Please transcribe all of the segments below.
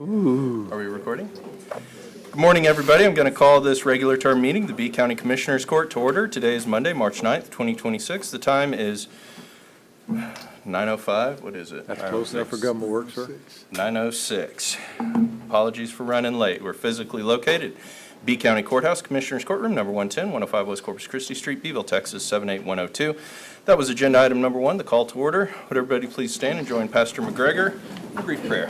Are we recording? Good morning, everybody. I'm going to call this regular term meeting, the B County Commissioners Court, to order. Today is Monday, March 9th, 2026. The time is 9:05. What is it? That's close enough for government work, sir. 9:06. Apologies for running late. We're physically located B County Courthouse, Commissioners Courtroom, number 110, 105 West Corpus Christi Street, Beeville, Texas, 78102. That was agenda item number 1, the call to order. Would everybody please stand and join Pastor McGregor in a brief prayer?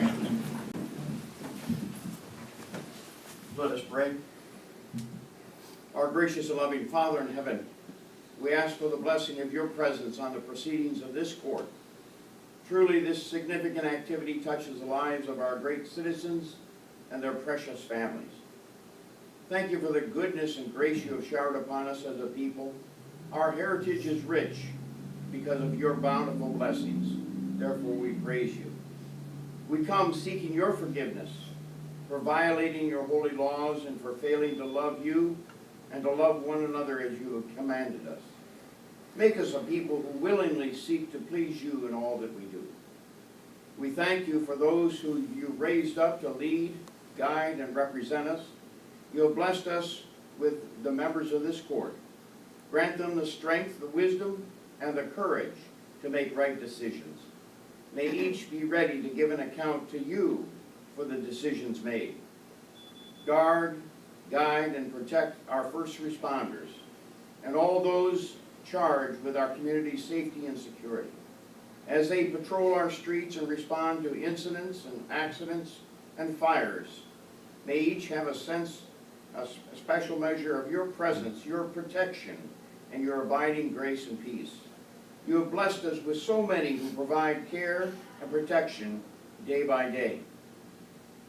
Let us pray. Our gracious and loving Father in heaven, we ask for the blessing of your presence on the proceedings of this court. Truly, this significant activity touches the lives of our great citizens and their precious families. Thank you for the goodness and grace you have showered upon us as a people. Our heritage is rich because of your bountiful blessings. Therefore, we praise you. We come seeking your forgiveness for violating your holy laws and for failing to love you and to love one another as you have commanded us. Make us a people who willingly seek to please you in all that we do. We thank you for those who you raised up to lead, guide, and represent us. You have blessed us with the members of this court. Grant them the strength, the wisdom, and the courage to make right decisions. May each be ready to give an account to you for the decisions made. Guard, guide, and protect our first responders and all those charged with our community's safety and security. As they patrol our streets and respond to incidents and accidents and fires, may each have a special measure of your presence, your protection, and your abiding grace and peace. You have blessed us with so many who provide care and protection day by day.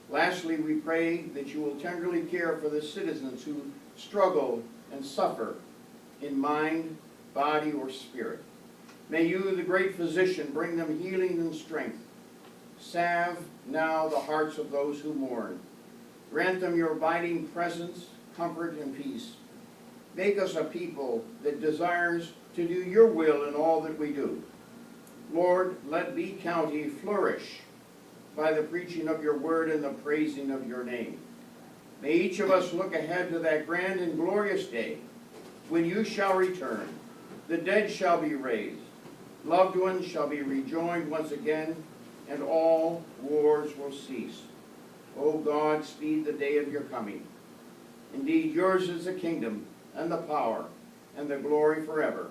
Lastly, we pray that you will tenderly care for the citizens who struggle and suffer in mind, body, or spirit. May you, the great physician, bring them healing and strength. Salve now the hearts of those who mourn. Grant them your abiding presence, comfort, and peace. Make us a people that desires to do your will in all that we do. Lord, let B County flourish by the preaching of your word and the praising of your name. May each of us look ahead to that grand and glorious day when you shall return, the dead shall be raised, loved ones shall be rejoined once again, and all wars will cease. O God, speed the day of your coming. Indeed, yours is the kingdom and the power and the glory forever.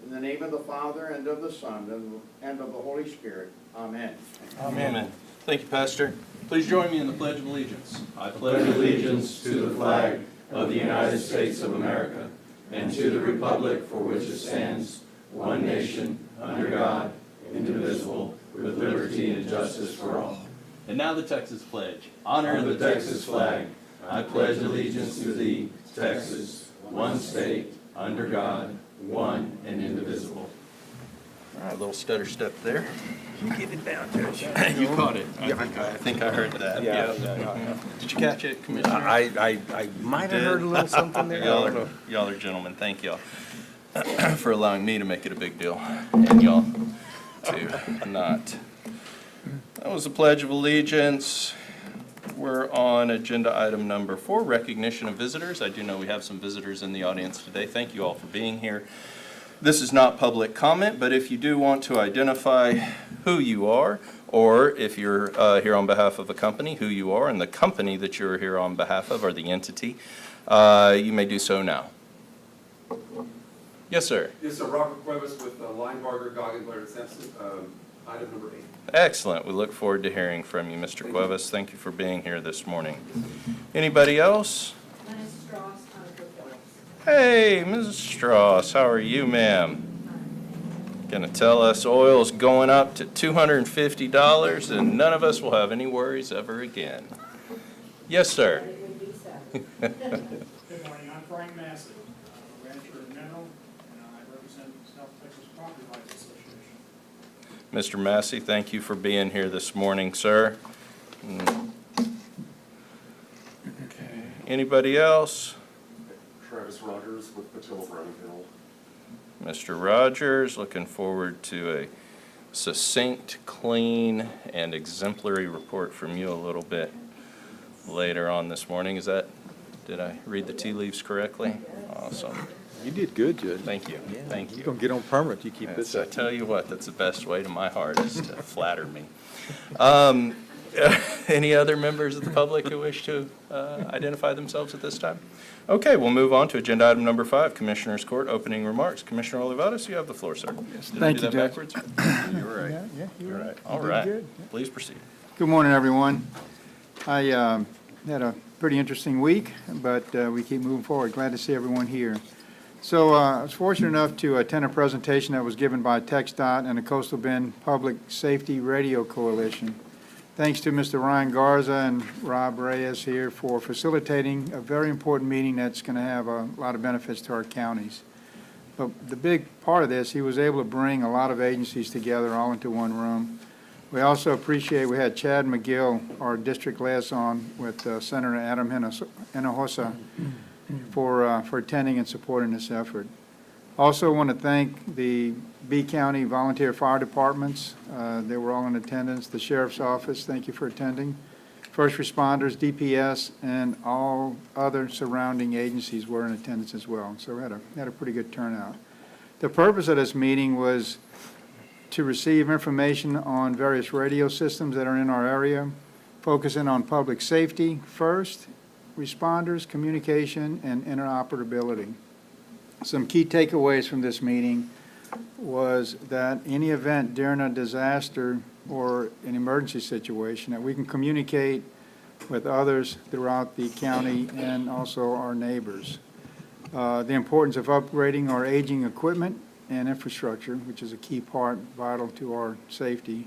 In the name of the Father, and of the Son, and of the Holy Spirit. Amen. Amen. Thank you, Pastor. Please join me in the Pledge of Allegiance. I pledge allegiance to the flag of the United States of America and to the republic for which it stands, one nation, under God, indivisible, with liberty and justice for all. And now the Texas Pledge. Honor Under the Texas flag, I pledge allegiance to thee, Texas, one state, under God, one and indivisible. All right, a little stutter step there. You get it down, Judge. You caught it. I think I heard that. Yeah. Did you catch it, Commissioner? I might have heard a little something there. Y'all are gentlemen. Thank y'all for allowing me to make it a big deal, and y'all to not. That was the Pledge of Allegiance. We're on agenda item number 4, recognition of visitors. I do know we have some visitors in the audience today. Thank you all for being here. This is not public comment, but if you do want to identify who you are, or if you're here on behalf of a company, who you are, and the company that you're here on behalf of, or the entity, you may do so now. Yes, sir. Yes, sir. Robert Cuevas with Linebarger, Goggin, Blair, and Sampson. Item number 8. Excellent. We look forward to hearing from you, Mr. Cuevas. Thank you for being here this morning. Anybody else? Hey, Mrs. Strauss, how are you, ma'am? Gonna tell us oil's going up to $250 and none of us will have any worries ever again. Yes, sir. Good morning, I'm Frank Massey, rancher in Mineral, and I represent South Texas Property Rights Association. Mr. Massey, thank you for being here this morning, sir. Okay. Anybody else? Travis Rogers with Patillo Brownhill. Mr. Rogers, looking forward to a succinct, clean, and exemplary report from you a little bit. later on this morning. Did I read the tea leaves correctly? Awesome. You did good, Judge. Thank you. Thank You're you. gonna get on permanent, you keep this I up. tell you what, that's the best way to my heart, is to flatter me. Any other members of the public who wish to identify themselves at this time? Okay, we'll move on to agenda item number 5, Commissioners Court opening remarks. Commissioner Olivatos, you have the floor, sir. Did I Thank do you, that Judge. backwards? You're right. Yeah, You're right. You All did right. good. Please proceed. Good morning, everyone. I had a pretty interesting week, but we keep moving forward. Glad to see everyone here. So I was fortunate enough to attend a presentation that was given by TxDOT and the Coastal Bend Public Safety Radio Coalition. Thanks to Mr. Ryan Garza and Rob Reyes here for facilitating a very important meeting that's going to have a lot of benefits to our counties. But the big part of this, he was able to bring a lot of agencies together all into one room. We also appreciate, we had Chad McGill, our district liaison with Senator Adam Hinojosa for attending and supporting this effort. Also want to thank the B County Volunteer Fire Departments. They were all in attendance. The Sheriff's Office, thank you for attending. First responders, DPS, and all other surrounding agencies were in attendance as well. So we had a pretty good turnout. The purpose of this meeting was to receive information on various radio systems that are in our area, focusing on public safety first, responders, communication, and interoperability. Some key takeaways from this meeting was that any event during a disaster or an emergency situation, that we can communicate with others throughout the county and also our neighbors. The importance of upgrading our aging equipment and infrastructure, which is a key part, vital to our safety.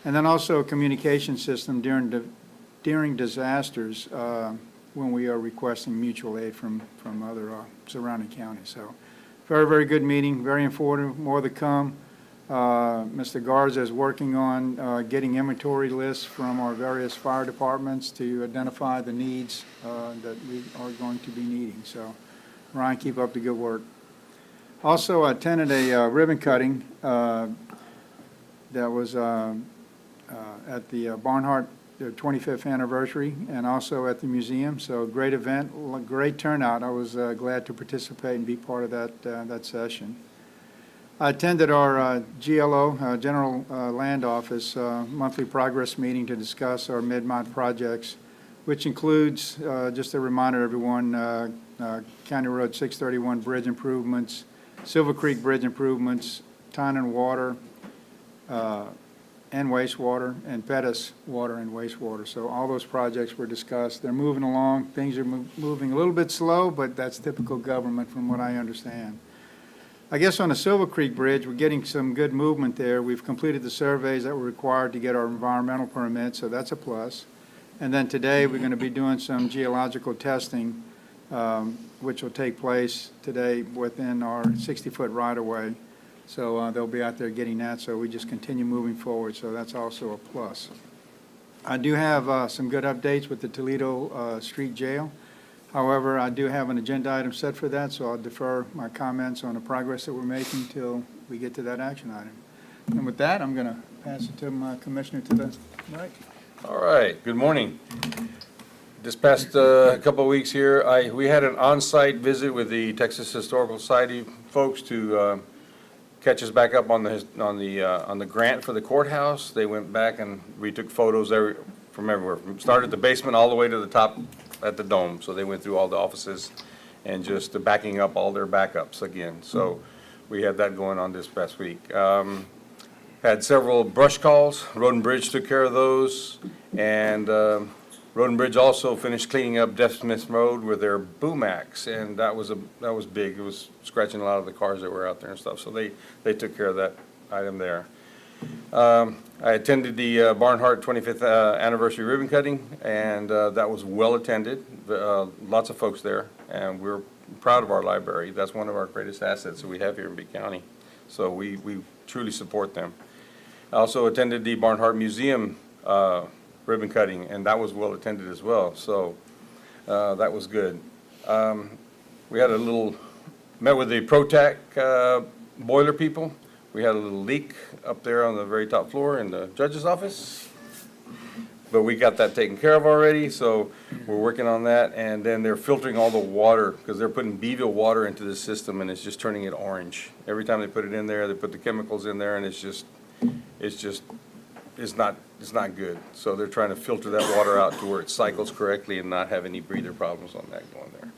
And then also a communication system during disasters when we are requesting mutual aid from other surrounding counties. So very, very good meeting, very informative, more to come. Mr. Garza is working on getting inventory lists from our various fire departments to identify the needs that we are going to be needing. So Ryan, keep up the good work. Also attended a ribbon cutting that was at the Barnhart, their 25th anniversary, and also at the museum. So great event, great turnout. I was glad to participate and be part of that session. I attended our GLO, General Land Office, monthly progress meeting to discuss our Mid-Mont projects, which includes, just a reminder everyone, County Road 631 bridge improvements, Silver Creek bridge improvements, Tynan water, and wastewater, and Pettus water and wastewater. So all those projects were discussed. They're moving along. Things are moving a little bit slow, but that's typical government from what I understand. I guess on the Silver Creek Bridge, we're getting some good movement there. We've completed the surveys that were required to get our environmental permit, so that's a plus. And then today, we're going to be doing some geological testing, which will take place today within our 60-foot right-of-way. So they'll be out there getting that, so we just continue moving forward, so that's also a plus. I do have some good updates with the Toledo Street Jail. However, I do have an agenda item set for that, so I'll defer my comments on the progress that we're making until we get to that action item. And with that, I'm going to pass it to my commissioner to the right. All right, good morning. This past couple of weeks here, we had an on-site visit with the Texas Historical Society folks to catch us back up on the grant for the courthouse. They went back and we took photos from everywhere. Started at the basement all the way to the top at the dome. So they went through all the offices and just backing up all their backups again. So we had that going on this past week. Had several brush calls. Road and Bridge took care of those. And Road and Bridge also finished cleaning up Deaf Smith Road with their boom axe. And that was big. It was scratching a lot of the cars that were out there and stuff. So they took care of that item there. I attended the Barnhart 25th anniversary ribbon cutting, and that was well attended. Lots of folks there, and we're proud of our library. That's one of our greatest assets that we have here in B County. So we truly support them. I also attended the Barnhart Museum ribbon cutting, and that was well attended as well. So that was good. We had met with the ProTac boiler people. We had a little leak up there on the very top floor in the judge's office. But we got that taken care of already, so we're working on that. And then they're filtering all the water, because they're putting Beeville water into the system, and it's just turning it orange. Every time they put it in there, they put the chemicals in there, and it's not good. So they're trying to filter that water out to where it cycles correctly and not have any breather problems on that going there.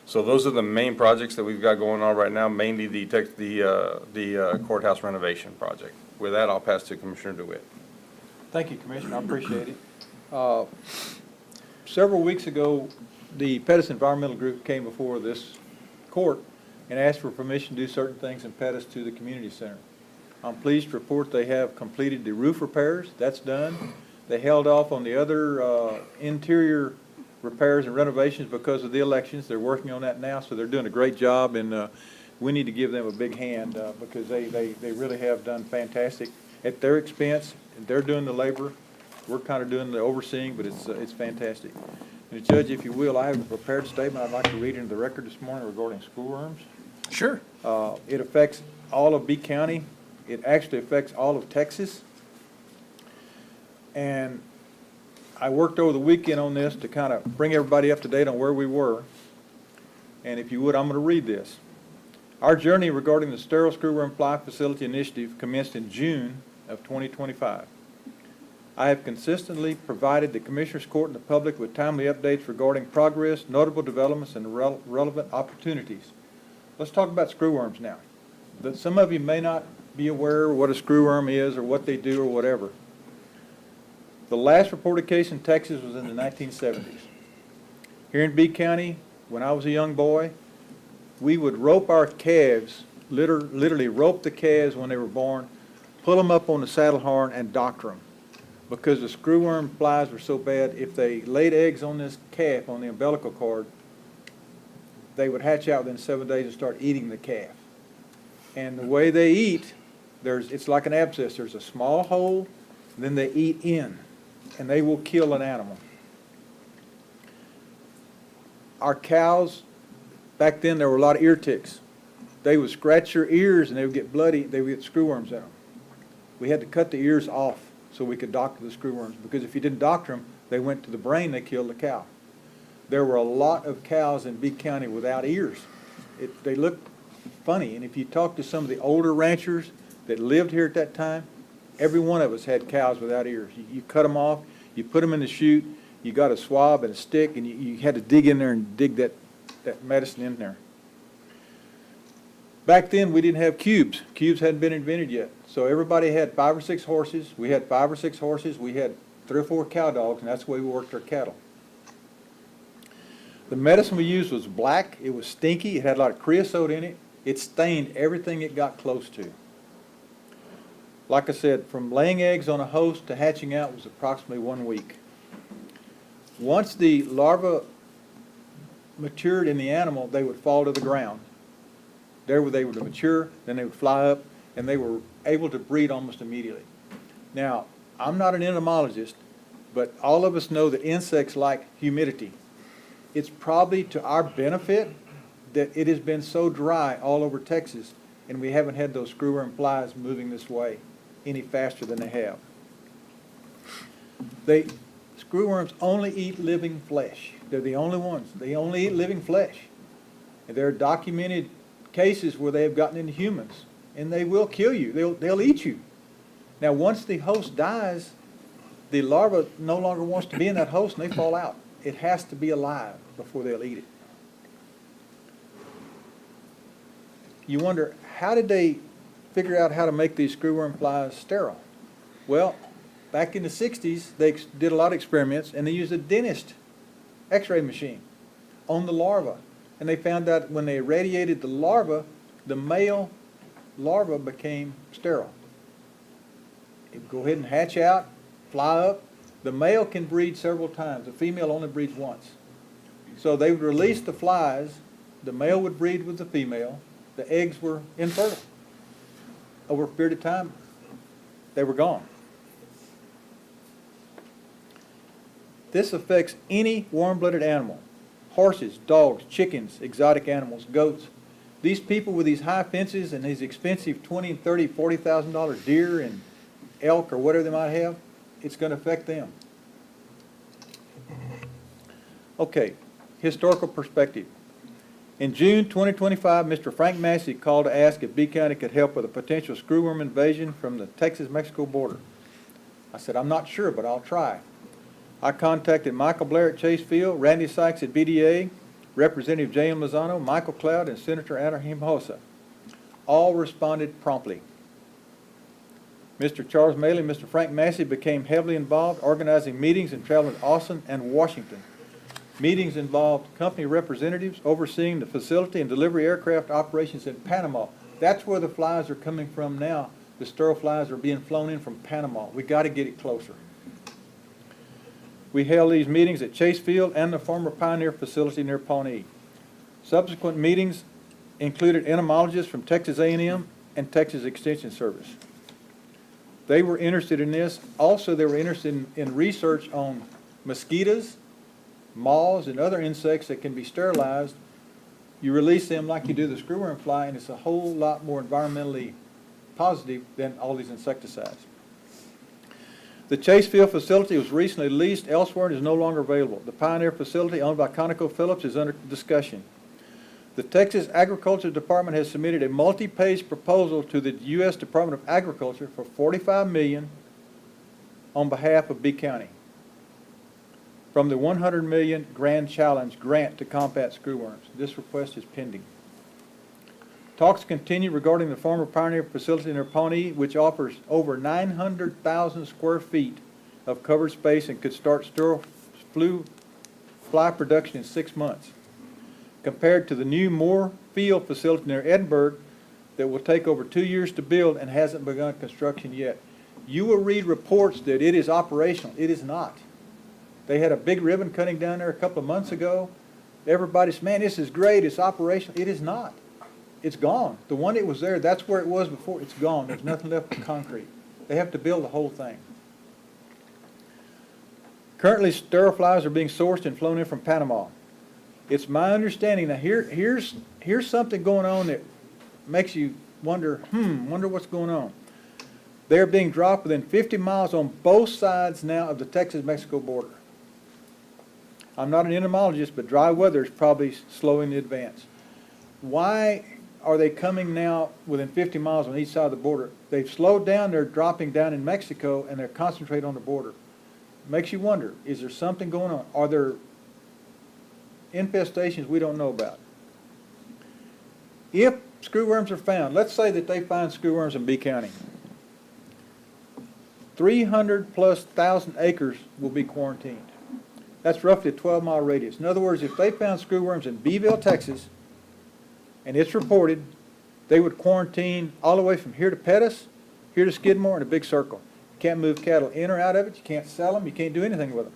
So those are the main projects that we've got going on right now, mainly the courthouse renovation project. With that, I'll pass to Commissioner DeWitt. Thank you, Commissioner, I appreciate it. Several weeks ago, the Pettus Environmental Group came before this court and asked for permission to do certain things in Pettus to the community center. I'm pleased to report they have completed the roof repairs. That's done. They held off on the other interior repairs and renovations because of the elections. They're working on that now, so they're doing a great job, and we need to give them a big hand because they really have done fantastic at their expense. They're doing the labor. We're kind of doing the overseeing, but it's fantastic. And Judge, if you will, I have a prepared statement I'd like to read into the record this morning regarding schoolworms. Sure. It affects all of B County. It actually affects all of Texas. And I worked over the weekend on this to kind of bring everybody up to date on where we were. And if you would, I'm going to read this. Our journey regarding the sterile screwworm fly facility initiative commenced in June of 2025. I have consistently provided the Commissioners Court and the public with timely updates regarding progress, notable developments, and relevant opportunities. Let's talk about screwworms now. Some of you may not be aware what a screwworm is or what they do or whatever. The last reported case in Texas was in the 1970s. Here in B County, when I was a young boy, we would rope our calves, literally rope the calves when they were born, pull them up on the saddle horn and doctor them. Because the screwworm flies were so bad, if they laid eggs on this calf, on the umbilical cord, they would hatch out within 7 days and start eating the calf. And the way they eat, it's like an abscess. There's a small hole, then they eat in, and they will kill an animal. Our cows, back then there were a lot of ear ticks. They would scratch your ears and they would get bloody, they would get screwworms in them. We had to cut the ears off so we could doctor the screwworms, because if you didn't doctor them, they went to the brain, they killed the cow. There were a lot of cows in B County without ears. They looked funny, and if you talk to some of the older ranchers that lived here at that time, every one of us had cows without ears. You cut them off, you put them in the chute, you got a swab and a stick, and you had to dig in there and dig that medicine in there. Back then, we didn't have cubes. Cubes hadn't been invented yet. So everybody had 5 or 6 horses. We had 5 or 6 horses. We had 3 or 4 cow dogs, and that's the way we worked our cattle. The medicine we used was black. It was stinky. It had a lot of creosote in it. It stained everything it got close to. Like I said, from laying eggs on a host to hatching out was approximately 1 week. Once the larva matured in the animal, they would fall to the ground. There they would mature, then they would fly up, and they were able to breed almost immediately. Now, I'm not an entomologist, but all of us know that insects like humidity. It's probably to our benefit that it has been so dry all over Texas, and we haven't had those screwworm flies moving this way any faster than they have. Screwworms only eat living flesh. They're the only ones. They only eat living flesh. And there are documented cases where they have gotten into humans, and they will kill you. They'll eat you. Now, once the host dies, the larva no longer wants to be in that host, and they fall out. It has to be alive before they'll eat it. You wonder, how did they figure out how to make these screwworm flies sterile? Well, back in the 60s, they did a lot of experiments, and they used a dentist x-ray machine on the larva. And they found out when they irradiated the larva, the male larva became sterile. It would go ahead and hatch out, fly up. The male can breed several times. The female only breeds once. So they would release the flies. The male would breed with the female. The eggs were infertile. Over a period of time, they were gone. This affects any warm-blooded animal. Horses, dogs, chickens, exotic animals, goats. These people with these high fences and these expensive $20,000 and $30,000, $40,000 deer and elk or whatever they might have, it's going to affect them. Okay, historical perspective. In June 2025, Mr. Frank Massey called to ask if B County could help with a potential screwworm invasion from the Texas-Mexico border. I said, I'm not sure, but I'll try. I contacted Michael Blair at Chase Field, Randy Sykes at BDA, Representative J.M. Lozano, Michael Cloud, and Senator Ana Hinojosa. All responded promptly. Mr. Charles Maley and Mr. Frank Massey became heavily involved, organizing meetings and traveling to Austin and Washington. Meetings involved company representatives overseeing the facility and delivery aircraft operations in Panama. That's where the flies are coming from now. The sterile flies are being flown in from Panama. We got to get it closer. We held these meetings at Chase Field and the former Pioneer facility near Pawnee. Subsequent meetings included entomologists from Texas A&M and Texas Extension Service. They were interested in this. Also, they were interested in research on mosquitoes, moths, and other insects that can be sterilized. You release them like you do the screwworm fly, and it's a whole lot more environmentally positive than all these insecticides. The Chase Field facility was recently leased elsewhere and is no longer available. The Pioneer facility, owned by ConocoPhillips, is under discussion. The Texas Agriculture Department has submitted a multi-page proposal to the U.S. Department of Agriculture for $45 million on behalf of B County from the $100 million Grand Challenge grant to combat screwworms. This request is pending. Talks continue regarding the former Pioneer facility near Pawnee, which offers over 900,000 square feet of covered space and could start sterile fly production in 6 months, compared to the new Moore Field facility near Edinburgh that will take over 2 years to build and hasn't begun construction yet. You will read reports that it is operational. It is not. They had a big ribbon cutting down there a couple of months ago. Everybody's, man, this is great. It's operational. It is not. It's gone. The one that was there, that's where it was before. It's gone. There's nothing left but concrete. They have to build the whole thing. Currently, sterile flies are being sourced and flown in from Panama. It's my understanding. Now, here's something going on that makes you wonder what's going on. They're being dropped within 50 miles on both sides now of the Texas-Mexico border. I'm not an entomologist, but dry weather is probably slowing the advance. Why are they coming now within 50 miles on each side of the border? They've slowed down, they're dropping down in Mexico, and they're concentrated on the border. Makes you wonder, is there something going on? Are there infestations we don't know about? If screwworms are found, let's say that they find screwworms in B County, 300,000+ acres will be quarantined. That's roughly a 12-mile radius. In other words, if they found screwworms in Beeville, Texas, and it's reported, they would quarantine all the way from here to Pettus, here to Skidmore, in a big circle. You can't move cattle in or out of it. You can't sell them. You can't do anything with them.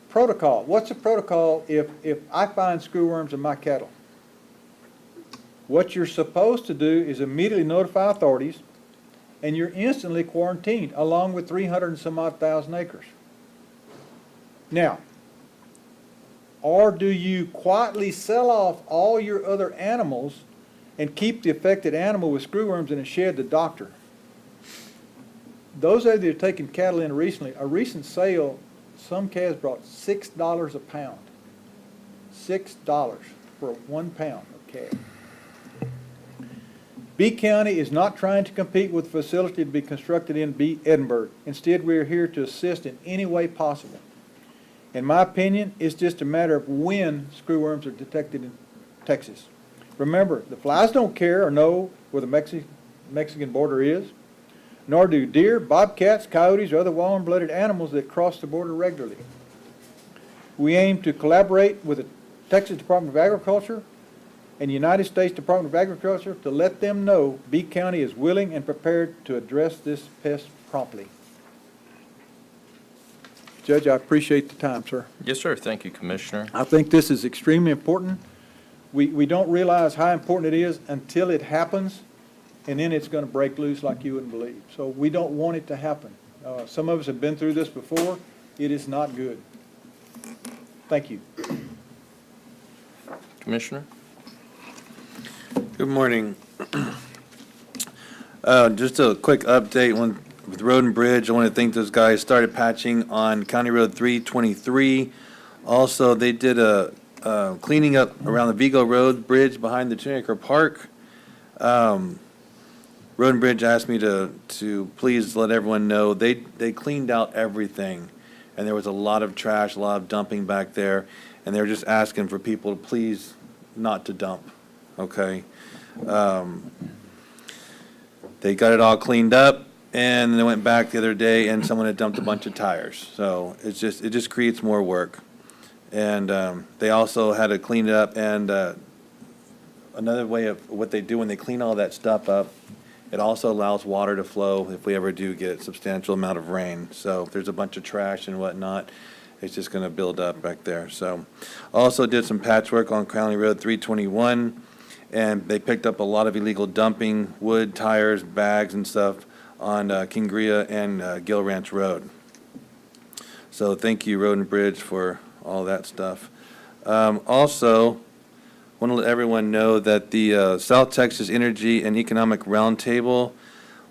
Protocol. What's the protocol if I find screwworms in my cattle? What you're supposed to do is immediately notify authorities, and you're instantly quarantined, along with 300 and some odd thousand acres. Now, or do you quietly sell off all your other animals and keep the affected animal with screwworms in a shed to doctor? Those of you that have taken cattle in recently, a recent sale, some calves brought $6 a pound. $6 for 1 pound of calf. B County is not trying to compete with the facility to be constructed in Edinburgh. Instead, we are here to assist in any way possible. In my opinion, it's just a matter of when screwworms are detected in Texas. Remember, the flies don't care or know where the Mexican border is, nor do deer, bobcats, coyotes, or other warm-blooded animals that cross the border regularly. We aim to collaborate with the Texas Department of Agriculture and the United States Department of Agriculture to let them know B County is willing and prepared to address this pest promptly. Judge, I appreciate the time, sir. Yes, sir. Thank you, Commissioner. I think this is extremely important. We don't realize how important it is until it happens, and then it's going to break loose like you wouldn't believe. So we don't want it to happen. Some of us have been through this before. It is not good. Thank you. Commissioner? Good morning. Just a quick update. with Road and Bridge, I want to thank those guys. Started patching on County Road 323. Also, they did a cleaning up around the Vigo Road Bridge behind the Chinacre Park. Road and Bridge asked me to please let everyone know they cleaned out everything, and there was a lot of trash, a lot of dumping back there, and they were just asking for people to please not to dump, okay? They got it all cleaned up, and they went back the other day, and someone had dumped a bunch of tires. So it just creates more work. And they also had to clean it up, and another way of what they do when they clean all that stuff up, it also allows water to flow if we ever do get a substantial amount of rain. So if there's a bunch of trash and whatnot, it's just going to build up back there. So also did some patchwork on County Road 321, and they picked up a lot of illegal dumping, wood, tires, bags, and stuff on Kingria and Gill Ranch Road. So thank you, Road and Bridge, for all that stuff. Also, want to let everyone know that the South Texas Energy and Economic Roundtable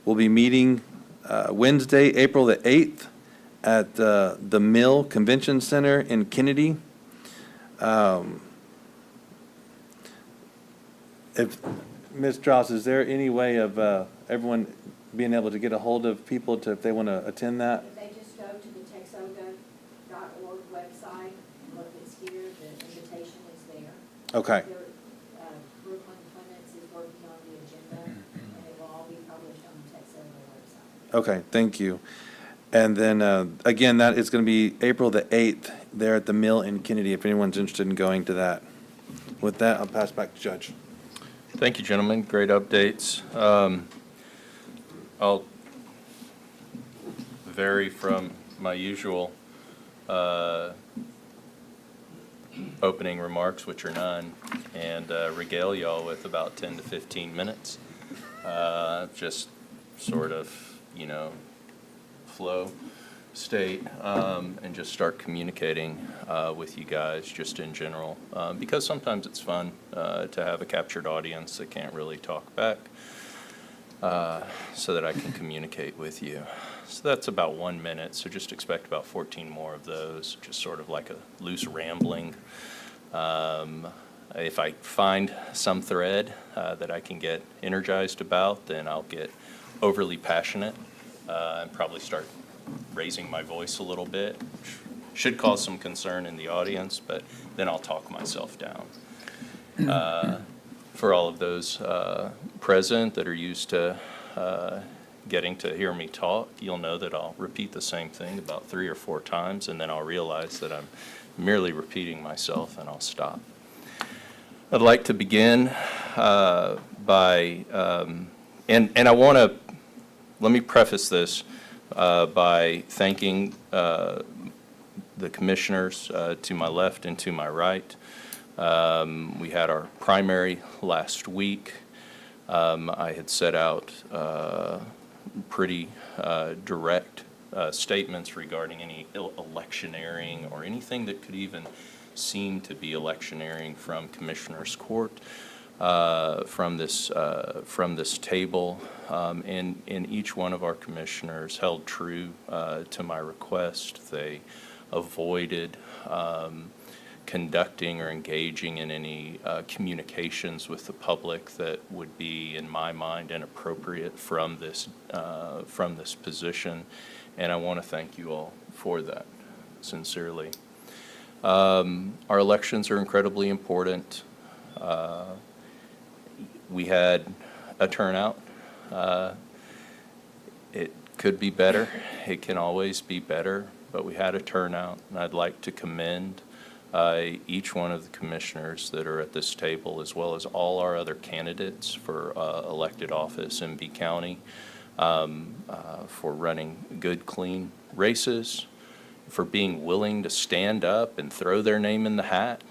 will be meeting Wednesday, April the 8th at the Mill Convention Center in Kennedy. If, Ms. Strauss, is there any way of everyone being able to get a hold of people to, if they want to attend that? If they just go to the texoga.org website and look, it's here, the invitation is there. Okay. Brooklyn Clements is working on the agenda, and it will all be published on the texoga website. Okay, thank you. And then, again, that is going to be April the 8th there at the Mill in Kennedy, if anyone's interested in going to that. With that, I'll pass back to Judge. Thank you, gentlemen. Great updates. I'll vary from my usual opening remarks, which are none, and regale y'all with about 10 to 15 minutes. Just sort of, flow state, and just start communicating with you guys just in general, because sometimes it's fun to have a captured audience that can't really talk back, so that I can communicate with you. So that's about 1 minute, so just expect about 14 more of those, just sort of like a loose rambling. If I find some thread that I can get energized about, then I'll get overly passionate and probably start raising my voice a little bit, which should cause some concern in the audience, but then I'll talk myself down. For all of those present that are used to getting to hear me talk, you'll know that I'll repeat the same thing about 3 or 4 times, and then I'll realize that I'm merely repeating myself, and I'll stop. I'd like to begin by, and I want to, let me preface this by thanking the commissioners to my left and to my right. We had our primary last week. I had set out pretty direct statements regarding any electioneering or anything that could even seem to be electioneering from Commissioner's Court, from this table, and each one of our commissioners held true to my request. They avoided conducting or engaging in any communications with the public that would be, in my mind, inappropriate from this position, and I want to thank you all for that, sincerely. Our elections are incredibly important. We had a turnout. It could be better. It can always be better, but we had a turnout, and I'd like to commend each one of the commissioners that are at this table, as well as all our other candidates for elected office in B County, for running good, clean races, for being willing to stand up and throw their name in the hat.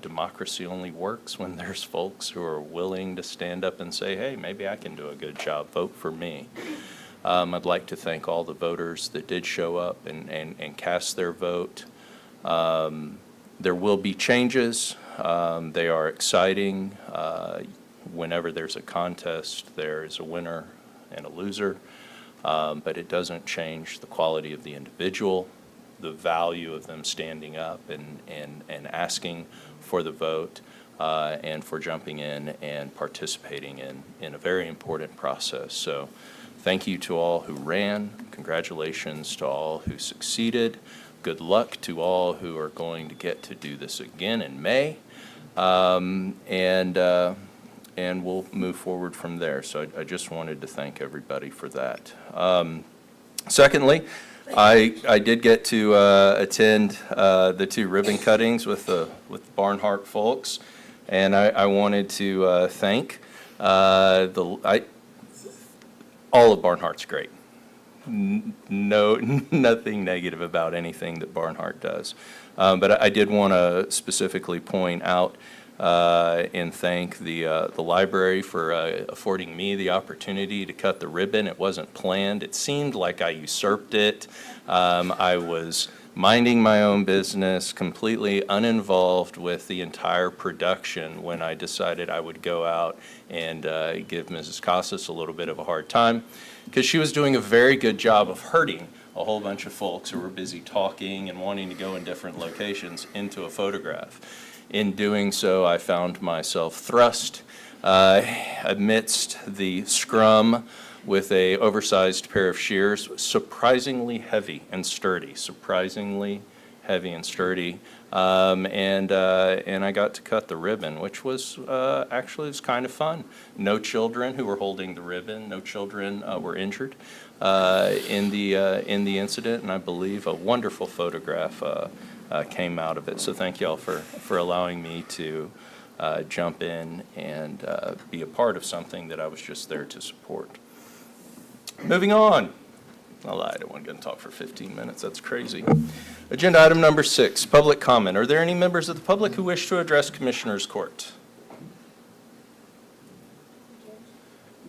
Democracy only works when there's folks who are willing to stand up and say, hey, maybe I can do a good job, vote for me. I'd like to thank all the voters that did show up and cast their vote. There will be changes. They are exciting. Whenever there's a contest, there is a winner and a loser. but it doesn't change the quality of the individual, the value of them standing up and asking for the vote, and for jumping in and participating in a very important process. So thank you to all who ran. Congratulations to all who succeeded. Good luck to all who are going to get to do this again in May. And we'll move forward from there. So I just wanted to thank everybody for that. Secondly, I did get to attend the 2 ribbon cuttings with the Barnhart folks, and I wanted to thank all of Barnhart's great. No, nothing negative about anything that Barnhart does. But I did want to specifically point out and thank the library for affording me the opportunity to cut the ribbon. It wasn't planned. It seemed like I usurped it. I was minding my own business, completely uninvolved with the entire production when I decided I would go out and give Mrs. Casas a little bit of a hard time, because she was doing a very good job of herding a whole bunch of folks who were busy talking and wanting to go in different locations into a photograph. In doing so, I found myself thrust amidst the scrum with a oversized pair of shears, surprisingly heavy and sturdy, and I got to cut the ribbon, which was actually was kind of fun. No children who were holding the ribbon, no children were injured in the incident, and I believe a wonderful photograph came out of it. So thank y'all for allowing me to jump in and be a part of something that I was just there to support. Moving on. I lied, I wasn't going to talk for 15 minutes. That's crazy. Agenda item number 6, public comment. Are there any members of the public who wish to address Commissioners Court?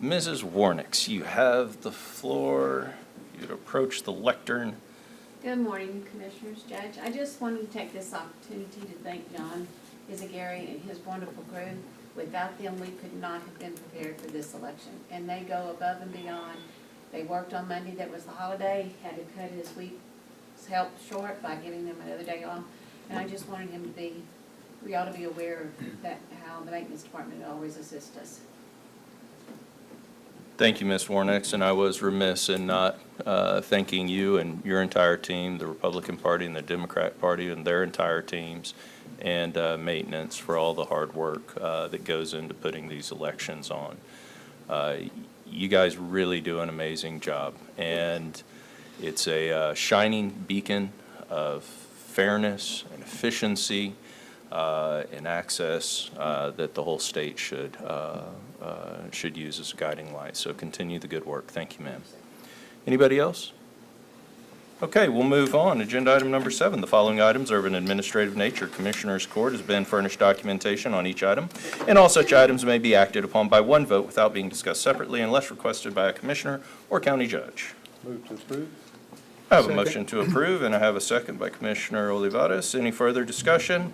Mrs. Warnix, you have the floor. You'd approach the lectern. Good morning, Commissioners, Judge. I just wanted to take this opportunity to thank John Izagari and his wonderful crew. Without them, we could not have been prepared for this election, and they go above and beyond. They worked on Monday, that was the holiday, had to cut his week's help short by giving them another day off. And I just wanted him to be, we ought to be aware of that, how the maintenance department always assists us. Thank you, Ms. Warnix, and I was remiss in not thanking you and your entire team, the Republican Party and the Democrat Party and their entire teams, and maintenance for all the hard work that goes into putting these elections on. You guys really do an amazing job, and it's a shining beacon of fairness and efficiency and access that the whole state should use as a guiding light. So continue the good work. Thank you, ma'am. Anybody else? Okay, we'll move on. Agenda item number 7. The following items are of an administrative nature. Commissioners Court has been furnished documentation on each item, and all such items may be acted upon by one vote without being discussed separately unless requested by a commissioner or county judge. Move to approve. I have a motion to approve, and I have a second by Commissioner Olivares. Any further discussion?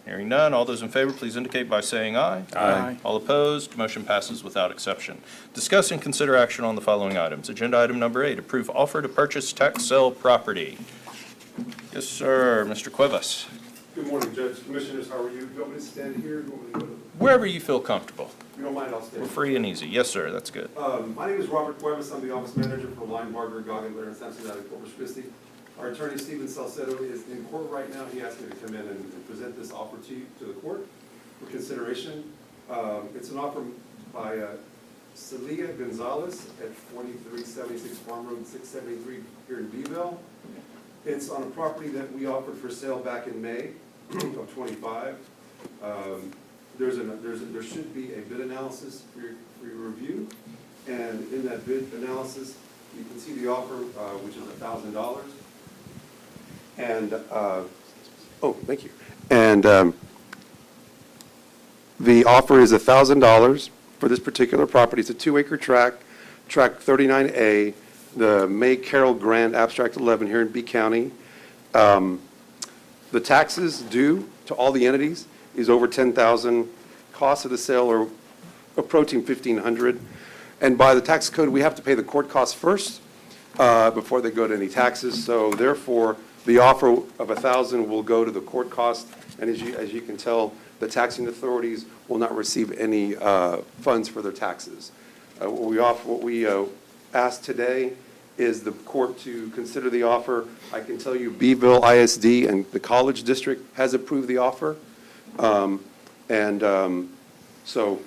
Hearing none, all those in favor, please indicate by saying aye. Aye. All opposed, motion passes without exception. Discuss and consider action on the following items. Agenda item number 8, approve offer to purchase tax sale property. Yes, sir, Mr. Cuevas. Good morning, Judge, Commissioners, how are you? Do you want me to stand here? Do you want me to go to Wherever you feel comfortable. If you don't mind, I'll stand. We're free and easy. Yes, sir, that's good. My name is Robert Cuevas. I'm the office manager for Linebarger, Goggin, and Sampson out of Corpus Christi. Our attorney, Stephen Salcedo, is in court right now. He asked me to come in and present this offer to the court for consideration. It's an offer by Celia Gonzalez at 4376 Farm Road 673 here in Beeville. It's on a property that we offered for sale back in May of 25. There should be a bid analysis for your review, and in that bid analysis, you can see the offer, which is $1,000. And thank you. And the offer is $1,000 for this particular property. It's a 2-acre tract, tract 39A, the May Carroll Grand Abstract 11 here in B County. The taxes due to all the entities is over $10,000. Cost of the sale are approaching $1,500. And by the tax code, we have to pay the court costs first before they go to any taxes. So therefore, the offer of $1,000 will go to the court cost. And as you can tell, the taxing authorities will not receive any funds for their taxes. What we asked today is the court to consider the offer. I can tell you Beeville ISD and the College District has approved the offer. So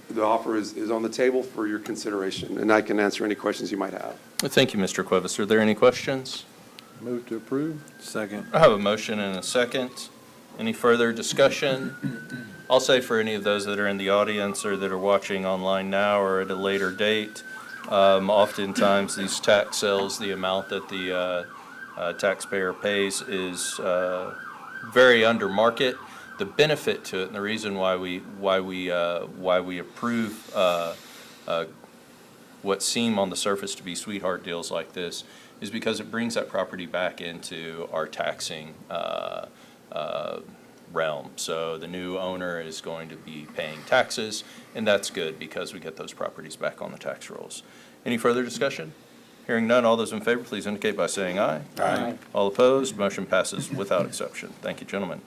the offer is on the table for your consideration, and I can answer any questions you might have. Well, thank you, Mr. Cuevas. Are there any questions? Move to approve. Second. I have a motion and a second. Any further discussion? I'll say for any of those that are in the audience or that are watching online now or at a later date, oftentimes these tax sales, the amount that the taxpayer pays is very under market. The benefit to it and the reason why we approve what seem on the surface to be sweetheart deals like this is because it brings that property back into our taxing realm. So the new owner is going to be paying taxes, and that's good because we get those properties back on the tax rolls. Any further discussion? Hearing none, all those in favor, please indicate by saying aye. Aye. All opposed, motion passes without exception. Thank you, gentlemen.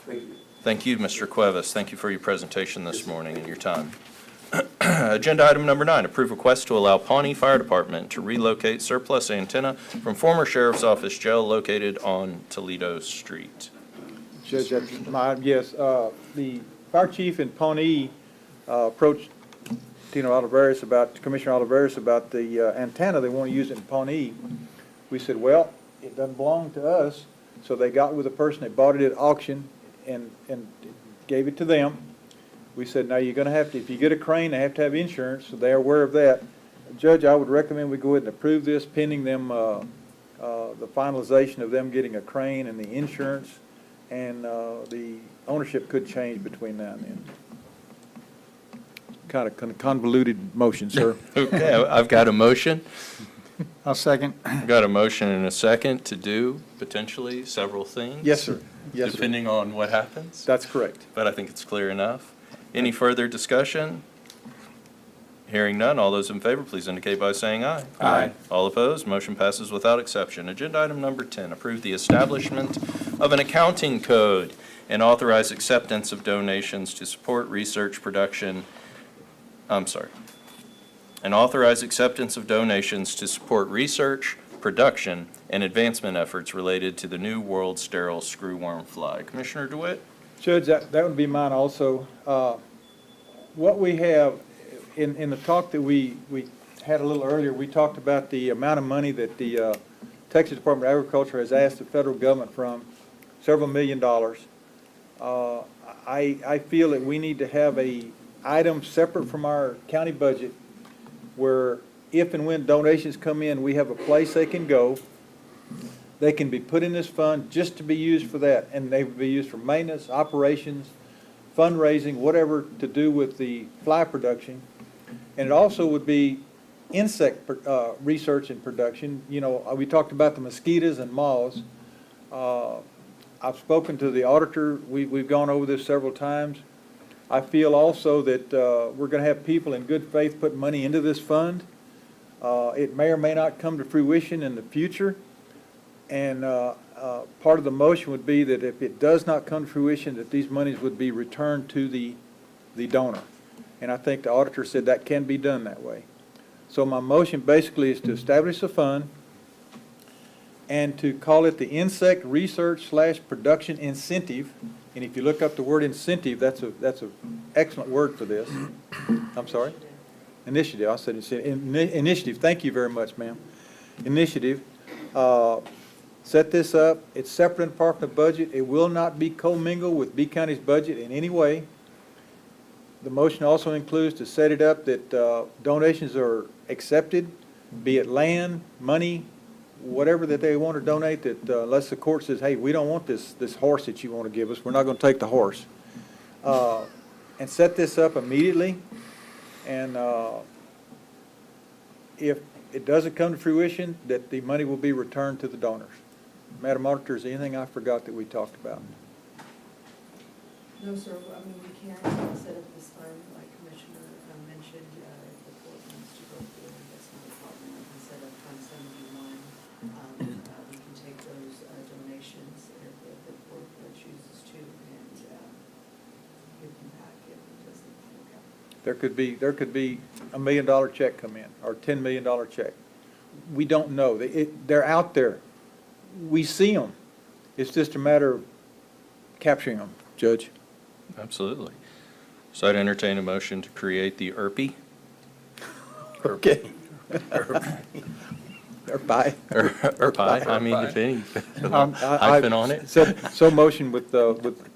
Thank you. Thank you, Mr. Cuevas. Thank you for your presentation this morning and your time. Agenda item number 9, approve request to allow Pawnee Fire Department to relocate surplus antenna from former Sheriff's Office jail located on Toledo Street. Judge, yes, the fire chief in Pawnee approached Commissioner Oliveris about the antenna. They want to use it in Pawnee. We said, well, it doesn't belong to us. So they got with the person that bought it at auction and gave it to them. We said, now you're going to have to, if you get a crane, they have to have insurance, so they're aware of that. Judge, I would recommend we go ahead and approve this pending them, the finalization of them getting a crane and the insurance, and the ownership could change between now and then. Kind of convoluted motion, sir. Okay, I've got a motion. I'll second. I've got a motion and a second to do potentially several things. Yes, sir. Yes, sir. Depending on what happens. That's correct. But I think it's clear enough. Any further discussion? Hearing none, all those in favor, please indicate by saying aye. Aye. All opposed, motion passes without exception. Agenda item number 10, approve the establishment of an accounting code and authorize acceptance of donations to support research production. And authorize acceptance of donations to support research, production, and advancement efforts related to the New World Sterile Screwworm Fly. Commissioner DeWitt? Judge, that would be mine also. What we have, in the talk that we had a little earlier, we talked about the amount of money that the Texas Department of Agriculture has asked the federal government from, several $1 million. I feel that we need to have a item separate from our county budget where if and when donations come in, we have a place they can go. They can be put in this fund just to be used for that, and they would be used for maintenance, operations, fundraising, whatever to do with the fly production. And it also would be insect research and production. You know, we talked about the mosquitoes and moths. I've spoken to the auditor. We've gone over this several times. I feel also that we're going to have people in good faith put money into this fund. It may or may not come to fruition in the future. And part of the motion would be that if it does not come to fruition, that these monies would be returned to the donor. And I think the auditor said that can be done that way. So my motion basically is to establish a fund and to call it the Insect Research / Production Incentive. And if you look up the word incentive, that's a excellent word for this. I'm sorry? Initiative. I said initiative. Thank you very much, ma'am. Initiative. Set this up. It's separate and apart from the budget. It will not be commingled with B County's budget in any way. The motion also includes to set it up that donations are accepted, be it land, money, whatever that they want to donate, that unless the court says, hey, we don't want this horse that you want to give us, we're not going to take the horse. And set this up immediately. And if it doesn't come to fruition, that the money will be returned to the donors. Madam Auditor, is there anything I forgot that we talked about? No, sir. I mean, we can set up this fund, like Commissioner mentioned, if the court wants to There could be $1 million check come in, or $10 million check. We don't know. They're out there. We see them. It's just a matter of capturing them, Judge. Absolutely. So I'd entertain a motion to create the ERPI. Okay. Or bye. Or pie, I mean, if any, I- hyphen on it. So motion with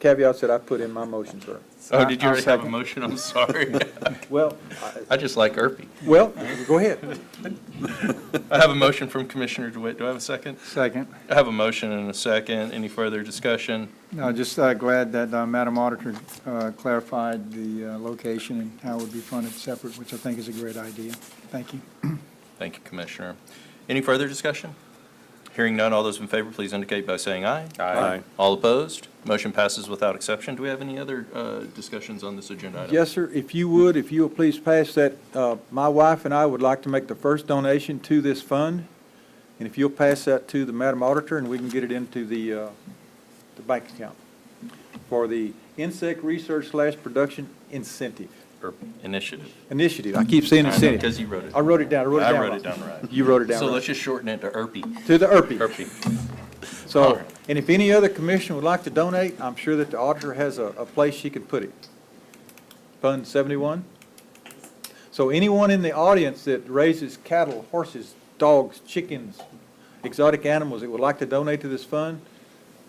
caveats that I put in my motion, sir. Oh, did you I'll already have a second. motion? I'm sorry. Well, I just like ERPI. well, go ahead. I have a motion from Commissioner DeWitt. Do I have a second? Second. I have a motion and a second. Any further discussion? No, just glad that Madam Auditor clarified the location and how it would be funded separate, which I think is a great idea. Thank you. Thank you, Commissioner. Any further discussion? Hearing none, all those in favor, please indicate by saying aye. Aye. All opposed? Motion passes without exception. Do we have any other discussions on this agenda item? Yes, sir. If you will please pass that, my wife and I would like to make the first donation to this fund. And if you'll pass that to the Madam Auditor, and we can get it into the bank account for the insect research / production incentive. Or initiative? Initiative. I keep saying incentive. Because you wrote it. I wrote it down. I wrote it down right. You wrote it down So right. let's just shorten it to ERPI. To the ERPI. ERPI. So, All right. and if any other commissioner would like to donate, I'm sure that the auditor has a place she can put it. Fund 71. So anyone in the audience that raises cattle, horses, dogs, chickens, exotic animals that would like to donate to this fund,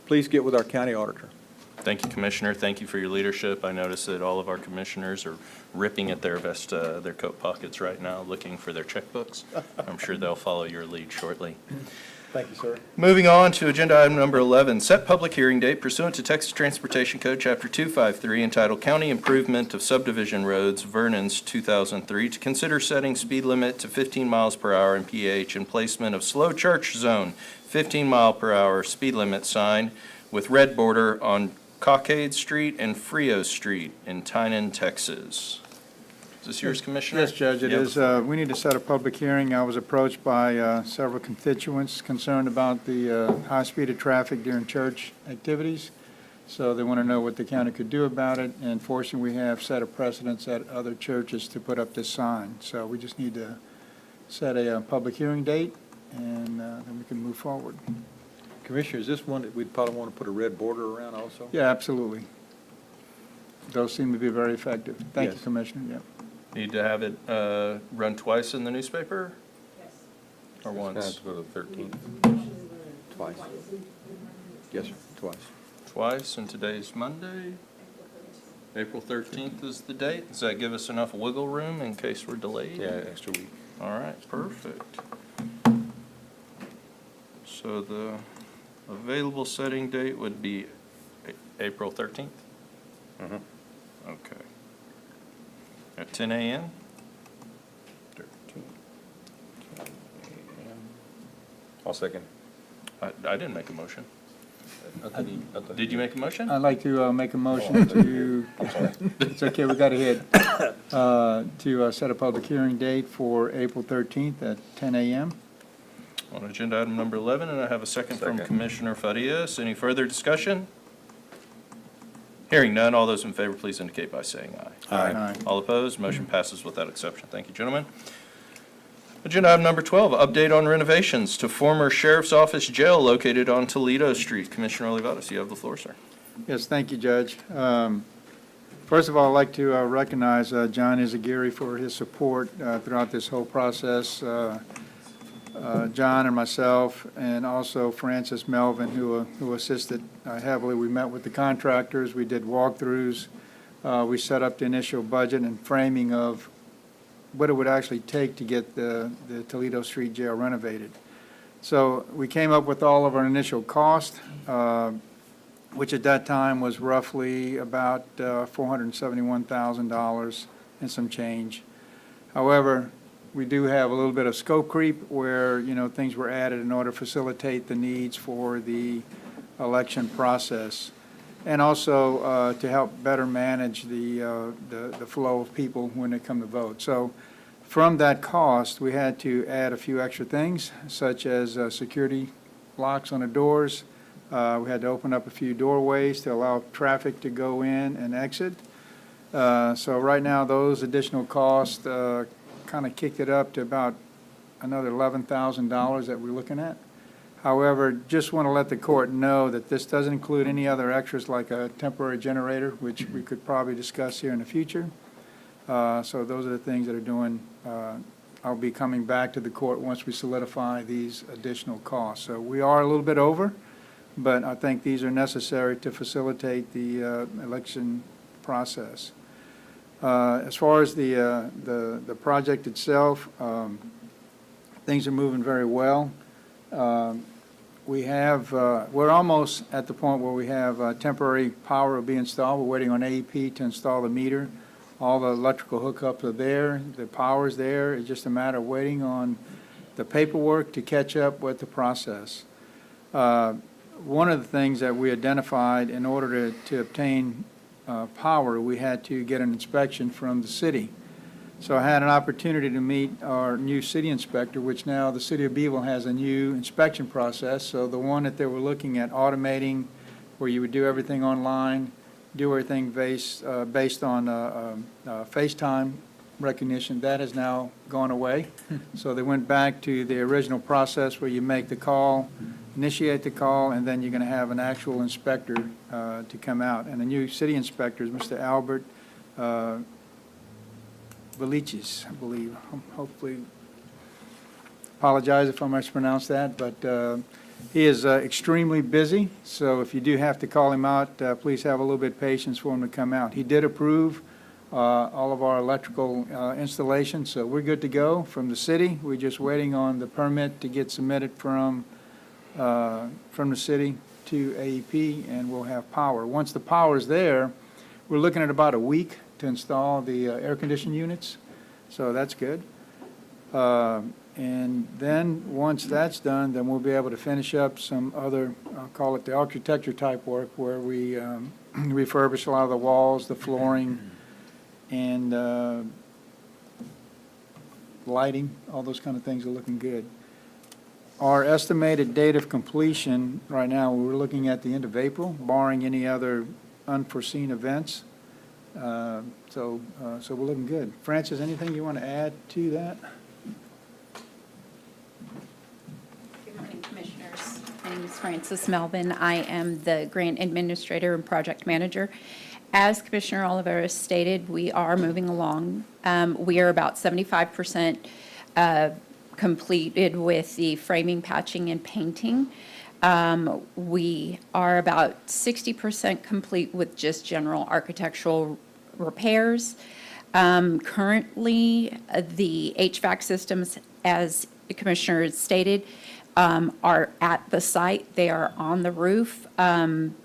please get with our county auditor. Thank you, Commissioner. Thank you for your leadership. I notice that all of our commissioners are ripping at their their coat pockets right now, looking for their checkbooks. I'm sure they'll follow your lead shortly. Thank you, sir. Moving on to agenda item number 11, set public hearing date pursuant to Texas Transportation Code, Chapter 253, entitled County Improvement of Subdivision Roads, Vernon's 2003, to consider setting speed limit to 15 miles per hour in PH and placement of slow church zone 15 mile per hour speed limit sign with red border on Cockade Street and Frio Street in Tynan, Texas. Is this yours, Commissioner? Yes, Judge, it Yep. is. We need to set a public hearing. I was approached by several constituents concerned about the high speed of traffic during church activities. So they want to know what the county could do about it. And fortunately, we have set a precedence at other churches to put up this sign. So we just need to set a public hearing date, and then we can move forward. Commissioner, is this one that we'd probably want to put a red border around also? Yeah, absolutely. Those seem to be very effective. Thank you, Yes. Commissioner. Yeah. Need to have it run twice in the newspaper Yes. or Have once? to go to the 13th. Twice. Yes, sir, twice. Twice, and today's Monday. April 13th is the date. Does that give us enough wiggle room in case we're delayed? Yeah, extra week. All right, perfect. So the available setting date would be April 13th? Mhm. Okay. At 10 a.m.? 13th. I'll second. I didn't make a motion. Did Did you make a motion? I'd like to make a motion to, it's okay, we got ahead, to set a public hearing date for April 13th at 10 a.m. On agenda item number 11, and I have a second from Second. Commissioner Farias. Any further discussion? Hearing none, all those in favor, please indicate by saying aye. Aye. All opposed, motion passes without exception. Thank you, gentlemen. Agenda item number 12, update on renovations to former Sheriff's Office Jail located on Toledo Street. Commissioner Olivatos, you have the floor, sir. Yes, thank you, Judge. First of all, I'd like to recognize John Izagiri for his support throughout this whole process. John and myself, and also Francis Melvin, who assisted heavily. We met with the contractors, we did walkthroughs, we set up the initial budget and framing of what it would actually take to get the Toledo Street Jail renovated. So we came up with all of our initial cost, which at that time was roughly about $471,000 and some change. However, we do have a little bit of scope creep where, things were added in order to facilitate the needs for the election process, and also to help better manage the flow of people when they come to vote. So from that cost, we had to add a few extra things, such as security locks on the doors. We had to open up a few doorways to allow traffic to go in and exit. So right now, those additional costs kind of kicked it up to about another $11,000 that we're looking at. However, just want to let the court know that this doesn't include any other extras like a temporary generator, which we could probably discuss here in the future. So those are the things that are doing, I'll be coming back to the court once we solidify these additional costs. So we are a little bit over, but I think these are necessary to facilitate the election process. As far as the project itself, things are moving very well. We're almost at the point where we have temporary power will be installed. We're waiting on AEP to install the meter. All the electrical hookups are there. The power's there. It's just a matter of waiting on the paperwork to catch up with the process. One of the things that we identified in order to obtain power, we had to get an inspection from the city. So I had an opportunity to meet our new city inspector, which now the city of Beeville has a new inspection process. So the one that they were looking at automating, where you would do everything online, do everything based on FaceTime recognition, that has now gone away. So they went back to the original process where you make the call, initiate the call, and then you're going to have an actual inspector to come out. And the new city inspector is Mr. Albert Velichis, I believe. Hopefully, apologize if I mispronounced that, but he is extremely busy. So if you do have to call him out, please have a little bit of patience for him to come out. He did approve all of our electrical installations, so we're good to go from the city. We're just waiting on the permit to get submitted from the city to AEP, and we'll have power. Once the power is there, we're looking at about a week to install the air conditioning units, so that's good. And then, once that's done, then we'll be able to finish up some other, I'll call it the architecture type work, where we refurbish a lot of the walls, the flooring, and lighting, all those kind of things are looking good. Our estimated date of completion right now, we're looking at the end of April, barring any other unforeseen events. So we're looking good. Francis, anything you want to add to that? Good morning, Commissioners. My name is Frances Melvin. I am the Grant Administrator and Project Manager. As Commissioner Oliveira stated, we are moving along. We are about 75% completed with the framing, patching, and painting. We are about 60% complete with just general architectural repairs. Currently, the HVAC systems, as the Commissioner stated, are at the site. They are on the roof.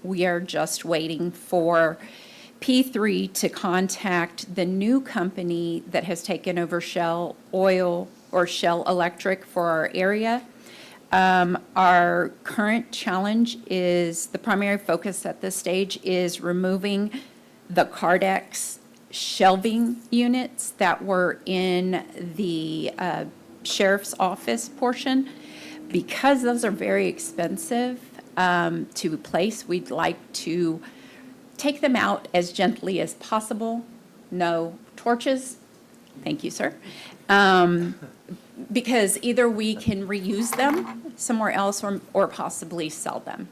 We are just waiting for P3 to contact the new company that has taken over Shell Oil or Shell Electric for our area. Our current challenge is, the primary focus at this stage is removing the Cardex shelving units that were in the sheriff's office portion. Because those are very expensive to replace, we'd like to take them out as gently as possible. No torches. Thank you, sir. Because either we can reuse them somewhere else or possibly sell them.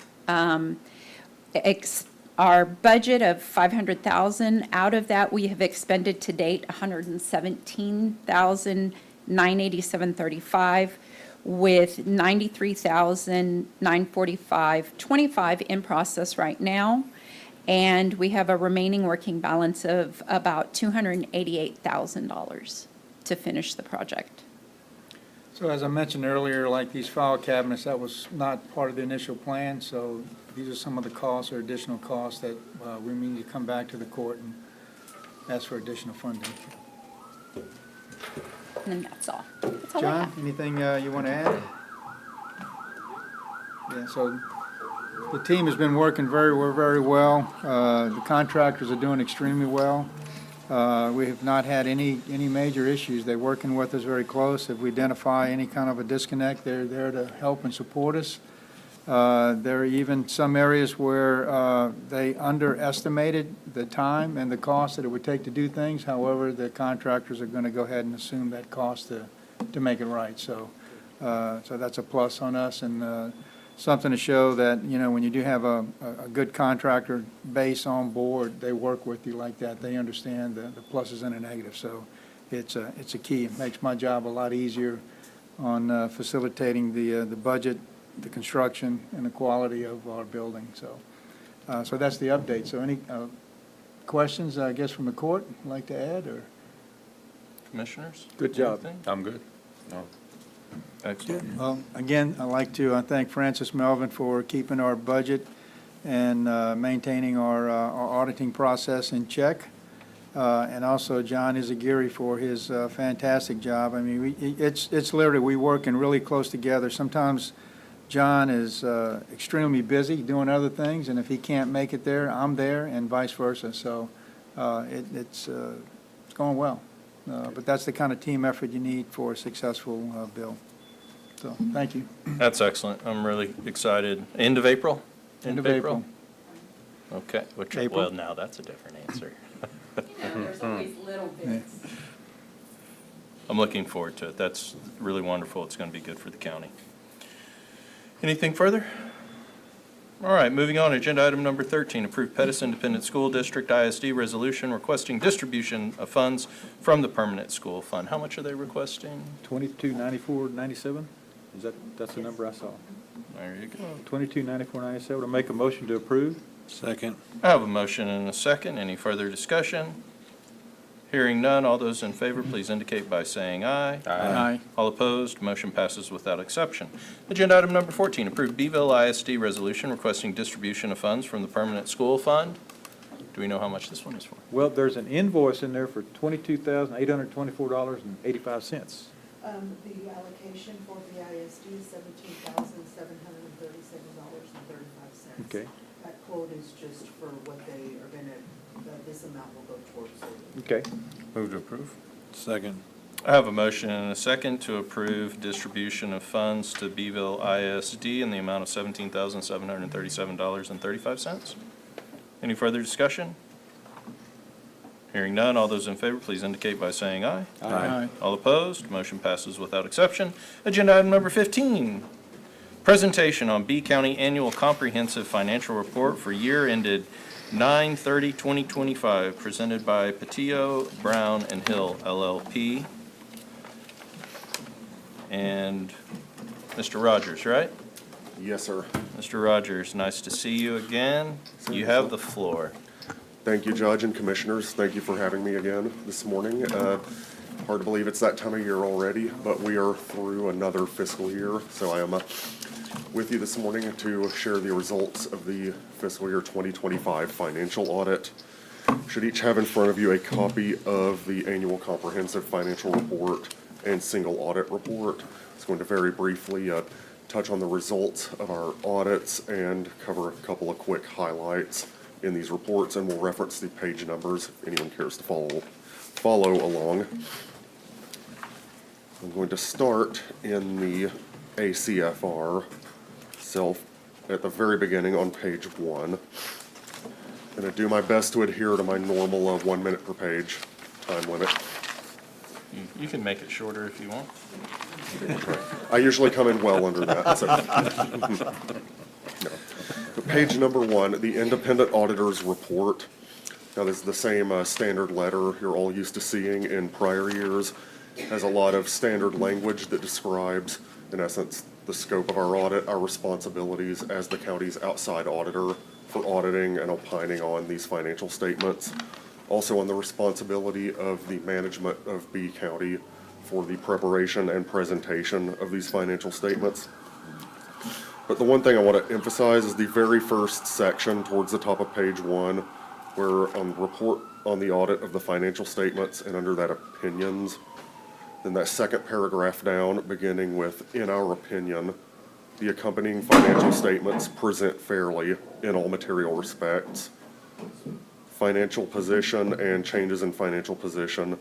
Our budget of $500,000, out of that we have expended to date $117,987.35, with $93,945.25 in process right now. And we have a remaining working balance of about $288,000 to finish the project. So as I mentioned earlier, like these file cabinets, that was not part of the initial plan, so these are some of the costs or additional costs that we need to come back to the court and ask for additional funding. And that's all. That's all I John, have. anything you want to add? Yeah, so the team has been working very well. The contractors are doing extremely well. We have not had any major issues. They're working with us very close. If we identify any kind of a disconnect, they're there to help and support us. There are even some areas where they underestimated the time and the cost that it would take to do things. However, the contractors are going to go ahead and assume that cost to make it right. So that's a plus on us, and something to show that, you know, when you do have a good contractor base on board, they work with you like that. They understand the pluses and the negatives. So it's a key. It makes my job a lot easier on facilitating the budget, the construction, and the quality of our building. So that's the update. So any questions, I guess, from the court you'd like to add, or? Commissioners? Good job. Anything? I'm good. Excellent. Well, again, I'd like to thank Francis Melvin for keeping our budget and maintaining our auditing process in check. And also John Izagiri for his fantastic job. I mean, it's literally, we working really close together. Sometimes John is extremely busy doing other things, and if he can't make it there, I'm there, and vice versa. So it's going well. But that's the kind of team effort you need for a successful bill. So, thank you. That's excellent. I'm really excited. End of April? End of April. Okay, which, April. well, now that's a different answer. You know, there's always little bits. I'm looking forward to it. That's really wonderful. It's going to be good for the county. Anything further? All right, moving on. Agenda item number 13, approve Pettus Independent School District ISD resolution requesting distribution of funds from the permanent school fund. How much are they requesting? 2294.97? That's the number I saw. There you go. 2294.97. I'll make a motion to approve. Second. I have a motion and a second. Any further discussion? Hearing none, all those in favor, please indicate by saying aye. Aye. All opposed, motion passes without exception. Agenda item number 14, approve Beeville ISD resolution requesting distribution of funds from the permanent school fund. Do we know how much this one is for? Well, there's an invoice in there for $22,824.85. The allocation for the ISD is $17,737.35. Okay. That quote is just for what they are gonna, this amount will go towards it. Okay. Move to approve. Second. I have a motion and a second to approve distribution of funds to Beeville ISD in the amount of $17,737.35. Any further discussion? Hearing none, all those in favor, please indicate by saying aye. Aye. All opposed, motion passes without exception. Agenda item number 15, presentation on B County Annual Comprehensive Financial Report for year ended 9/30/2025, presented by Patillo, Brown, and Hill LLP. And Mr. Rogers, right? Yes, sir. Mr. Rogers, nice to see you again. You have the floor. Thank you, Judge and Commissioners. Thank you for having me again this morning. Hard to believe it's that time of year already, but we are through another fiscal year. So I am with you this morning to share the results of the fiscal year 2025 financial audit. Should each have in front of you a copy of the annual comprehensive financial report and single audit report. I was going to very briefly touch on the results of our audits and cover a couple of quick highlights in these reports, and we'll reference the page numbers if anyone cares to follow along. I'm going to start in the ACFR self at the very beginning on page 1. I'm going to do my best to adhere to my normal 1 minute per page time limit. You can make it shorter if you want. I usually come in well under that. So. No. Page number 1, the independent auditor's report. Now, this is the same standard letter you're all used to seeing in prior years. It has a lot of standard language that describes, in essence, the scope of our audit, our responsibilities as the county's outside auditor for auditing and opining on these financial statements. Also on the responsibility of the management of B County for the preparation and presentation of these financial statements. But the one thing I want to emphasize is the very first section towards the top of page 1, where on report on the audit of the financial statements and under that opinions, then that second paragraph down beginning with, in our opinion, the accompanying financial statements present fairly in all material respects. Financial position and changes in financial position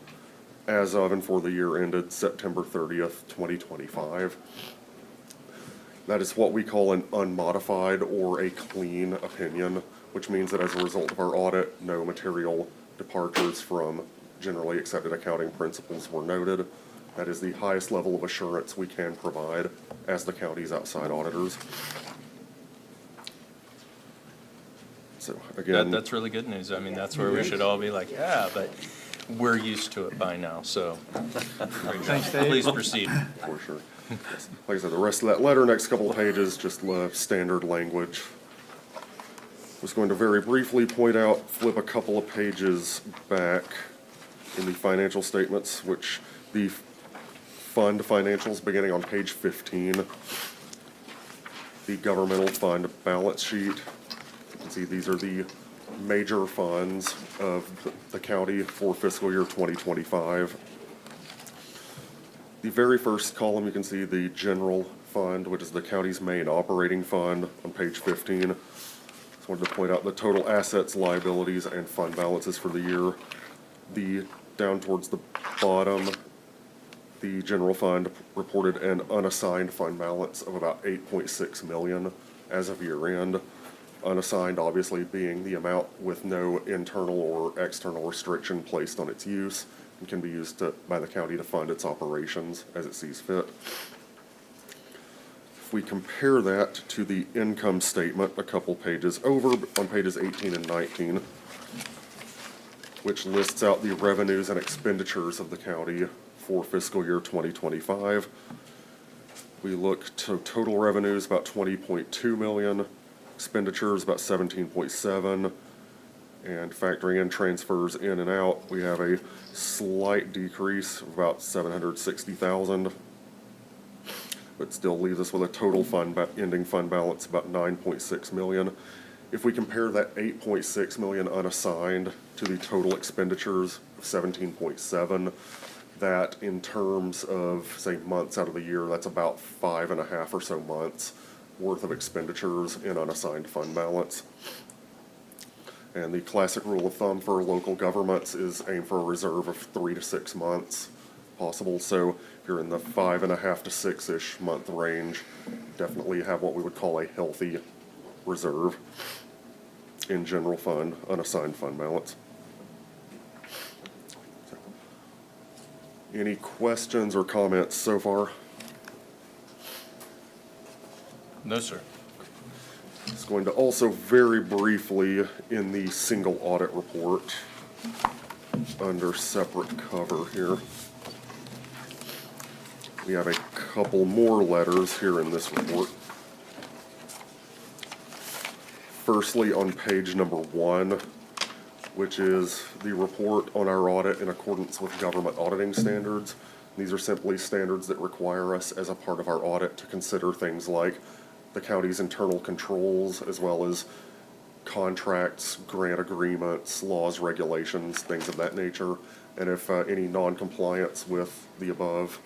as of and for the year ended September 30th, 2025. That is what we call an unmodified or a clean opinion, which means that as a result of our audit, no material departures from generally accepted accounting principles were noted. That is the highest level of assurance we can provide as the county's outside auditors. So again. That's really good news. I mean, that's where we should all be like, yeah, but we're used to it by now, so. Thanks, Dave. Please proceed. For sure. Yes. Like I said, the rest of that letter, next couple of pages, just standard language. Was going to very briefly point out, flip a couple of pages back in the financial statements, which the fund financials beginning on page 15. The governmental fund balance sheet. You can see these are the major funds of the county for fiscal year 2025. The very first column, you can see the general fund, which is the county's main operating fund on page 15. Just wanted to point out the total assets, liabilities, and fund balances for the year. Down towards the bottom, the general fund reported an unassigned fund balance of about 8.6 million as of year end. Unassigned obviously being the amount with no internal or external restriction placed on its use and can be used by the county to fund its operations as it sees fit. If we compare that to the income statement a couple pages over on pages 18 and 19, which lists out the revenues and expenditures of the county for fiscal year 2025. We look to total revenues about 20.2 million, expenditures about 17.7, and factoring in transfers in and out, we have a slight decrease of about 760,000, but still leaves us with a total ending fund balance about 9.6 million. If we compare that 8.6 million unassigned to the total expenditures of 17.7, that in terms of, say, months out of the year, that's about 5.5 or so months worth of expenditures in unassigned fund balance. And the classic rule of thumb for local governments is aim for a reserve of 3 to 6 months possible. So if you're in the 5.5 to 6-ish month range, definitely have what we would call a healthy reserve in general fund, unassigned fund balance. So, any questions or comments so far? No, sir. It's going to also very briefly in the single audit report under separate cover here. We have a couple more letters here in this report. Firstly, on page number 1, which is the report on our audit in accordance with government auditing standards. These are simply standards that require us as a part of our audit to consider things like the county's internal controls, as well as contracts, grant agreements, laws, regulations, things of that nature. And if any non-compliance with the above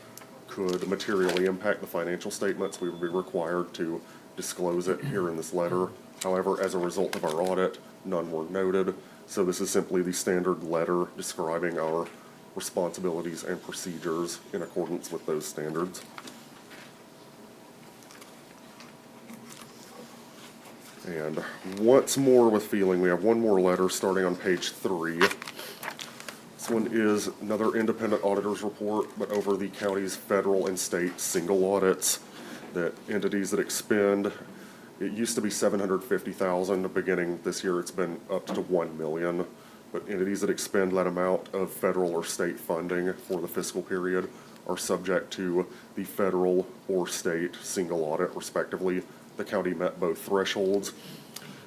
could materially impact the financial statements, we would be required to disclose it here in this letter. However, as a result of our audit, none were noted. So this is simply the standard letter describing our responsibilities and procedures in accordance with those standards. And once more with feeling, we have one more letter starting on page 3. This one is another independent auditor's report, but over the county's federal and state single audits, that entities that expend, it used to be 750,000, beginning this year it's been up to 1 million, but entities that expend that amount of federal or state funding for the fiscal period are subject to the federal or state single audit respectively. The county met both thresholds.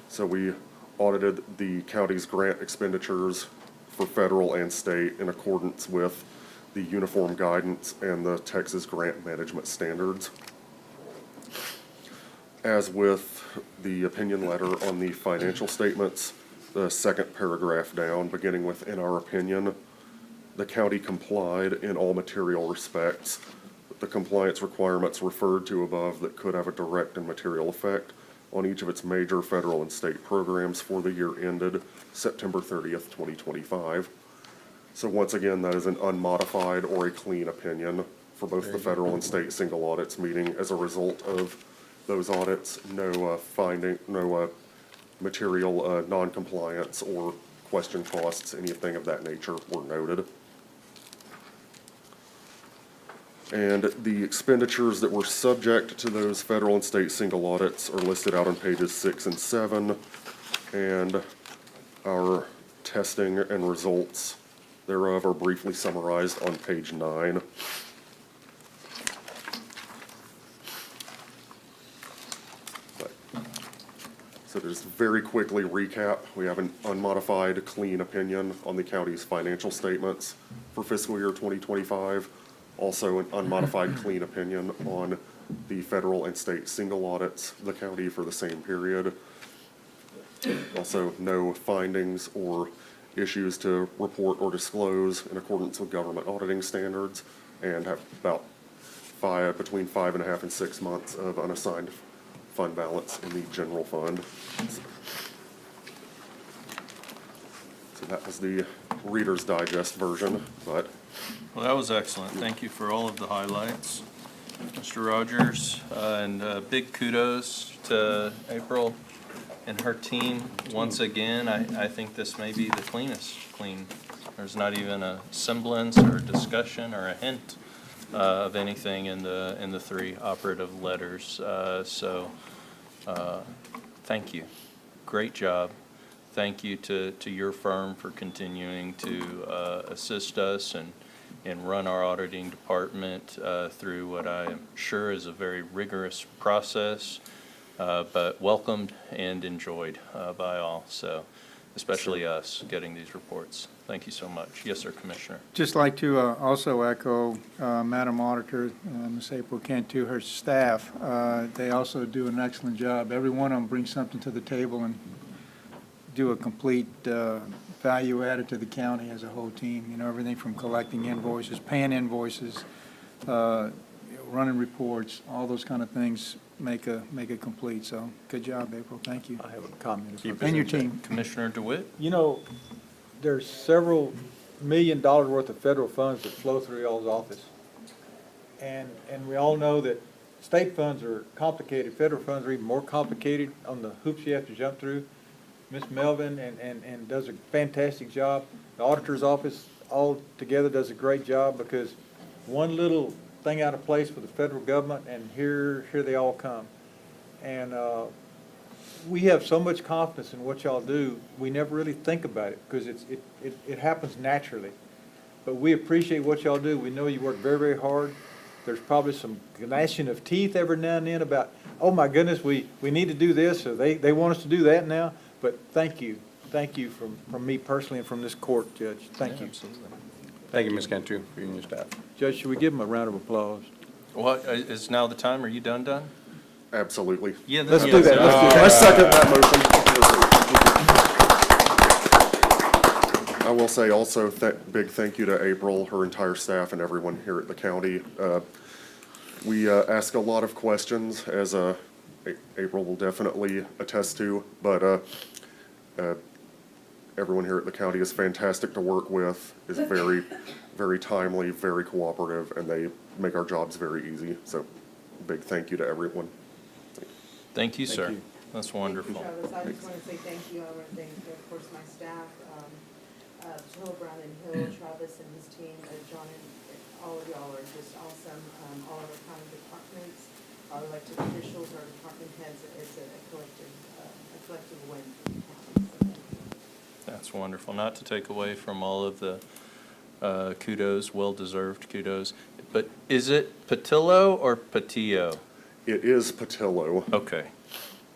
So we audited the county's grant expenditures for federal and state in accordance with the uniform guidance and the Texas grant management standards. As with the opinion letter on the financial statements, the second paragraph down, beginning with, in our opinion, the county complied in all material respects the compliance requirements referred to above that could have a direct and material effect on each of its major federal and state programs for the year ended September 30th, 2025. So once again, that is an unmodified or a clean opinion for both the federal and state single audits meeting as a result of those audits. No no material non-compliance or question costs, anything of that nature were noted. And the expenditures that were subject to those federal and state single audits are listed out on pages 6 and 7. And our testing and results thereof are briefly summarized on page 9. So to just very quickly recap, we have an unmodified, clean opinion on the county's financial statements for fiscal year 2025. Also an unmodified, clean opinion on the federal and state single audits of the county for the same period. Also, no findings or issues to report or disclose in accordance with government auditing standards, and have about between 5.5 and 6 months of unassigned fund balance in the general fund. So that was the Reader's Digest version, but. Well, that was excellent. Thank you for all of the highlights, Mr. Rogers. And big kudos to April and her team. Once again, I think this may be the cleanest clean. There's not even a semblance or a discussion or a hint of anything in the 3 operative letters. Thank you. Great job. Thank you to your firm for continuing to assist us and run our auditing department through what I am sure is a very rigorous process, but welcomed and enjoyed by all. So, especially us getting these reports. Thank you so much. Yes, sir, Commissioner. Just like to also echo Madam Auditor, Ms. April Cantu, her staff. They also do an excellent job. Every one of them brings something to the table and do a complete value added to the county as a whole team. You know, everything from collecting invoices, paying invoices, running reports, all those kind of things make it complete. So good job, April. Thank you. I have a comment. And your team. Commissioner DeWitt? You know, there's several $1 million worth of federal funds that flow through y'all's office. And we all know that state funds are complicated, federal funds are even more complicated on the hoops you have to jump through. Ms. Melvin and does a fantastic job. The auditor's office all together does a great job, because one little thing out of place for the federal government, and here they all come. And we have so much confidence in what y'all do, we never really think about it, because it happens naturally. But we appreciate what y'all do. We know you work very, very hard. There's probably some gnashing of teeth every now and then about, oh my goodness, we need to do this, or they want us to do that now. But thank you from me personally and from this court, Judge. Thank you. Absolutely. Thank you, Ms. Cantu, for you and your staff. Judge, should we give him a round of applause? Well, is now the time? Are you done? Absolutely. Yeah, Let's do that. I second that motion. I will say also big thank you to April, her entire staff, and everyone here at the county. We ask a lot of questions, as April will definitely attest to, but everyone here at the county is fantastic to work with, is very, very timely, very cooperative, and they make our jobs very easy. So big thank you to everyone. Thank you, sir. Thank you. That's wonderful. Thank you, Travis. I just want to say thank you. I want to thank, of course, my staff, Hill, Brown and Hill, Travis and his team, John, and all of y'all are just awesome. All of our county departments, our elected officials, our department heads, it's a collective win for the county. So thank you. That's wonderful. Not to take away from all of the kudos, well-deserved kudos, but is it Patillo or Patillo? It is Patillo. Okay.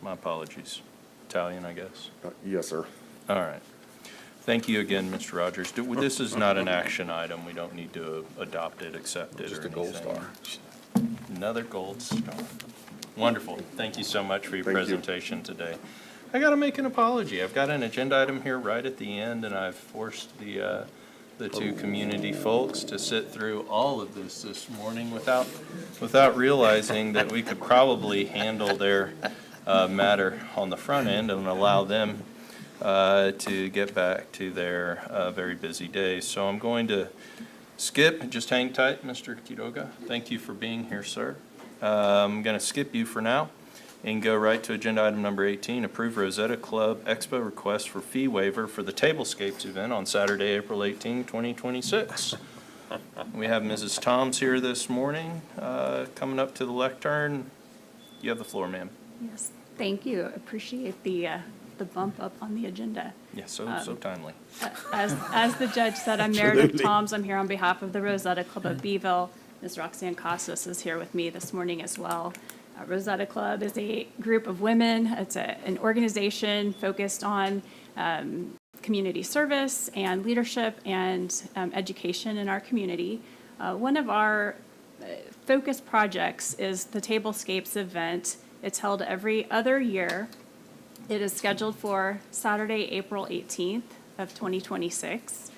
My apologies. Italian, I guess. Yes, sir. All right. Thank you again, Mr. Rogers. This is not an action item. We don't need to adopt it, accept it, or Just a gold anything. star. Another gold star. Wonderful. Thank you so much for your Thank you. presentation today. I got to make an apology. I've got an agenda item here right at the end, and I've forced the two community folks to sit through all of this morning without realizing that we could probably handle their matter on the front end and allow them to get back to their very busy day. So I'm going to skip, just hang tight, Mr. Quiroga. Thank you for being here, sir. I'm going to skip you for now And go right to agenda item number 18, approve Rosetta Club Expo request for fee waiver for the Tablescapes event on Saturday, April 18, 2026. We have Mrs. Toms here this morning, coming up to the lectern. You have the floor, ma'am. Yes, thank you. Appreciate the bump up on the agenda. Yes, so timely. As the judge said, I'm Meredith Toms. I'm here on behalf of the Rosetta Club of Beeville. Ms. Roxanne Costas is here with me this morning as well. Rosetta Club is a group of women. It's an organization focused on community service and leadership and education in our community. One of our focus projects is the Tablescapes event. It's held every other year. It is scheduled for Saturday, April 18th of 2026.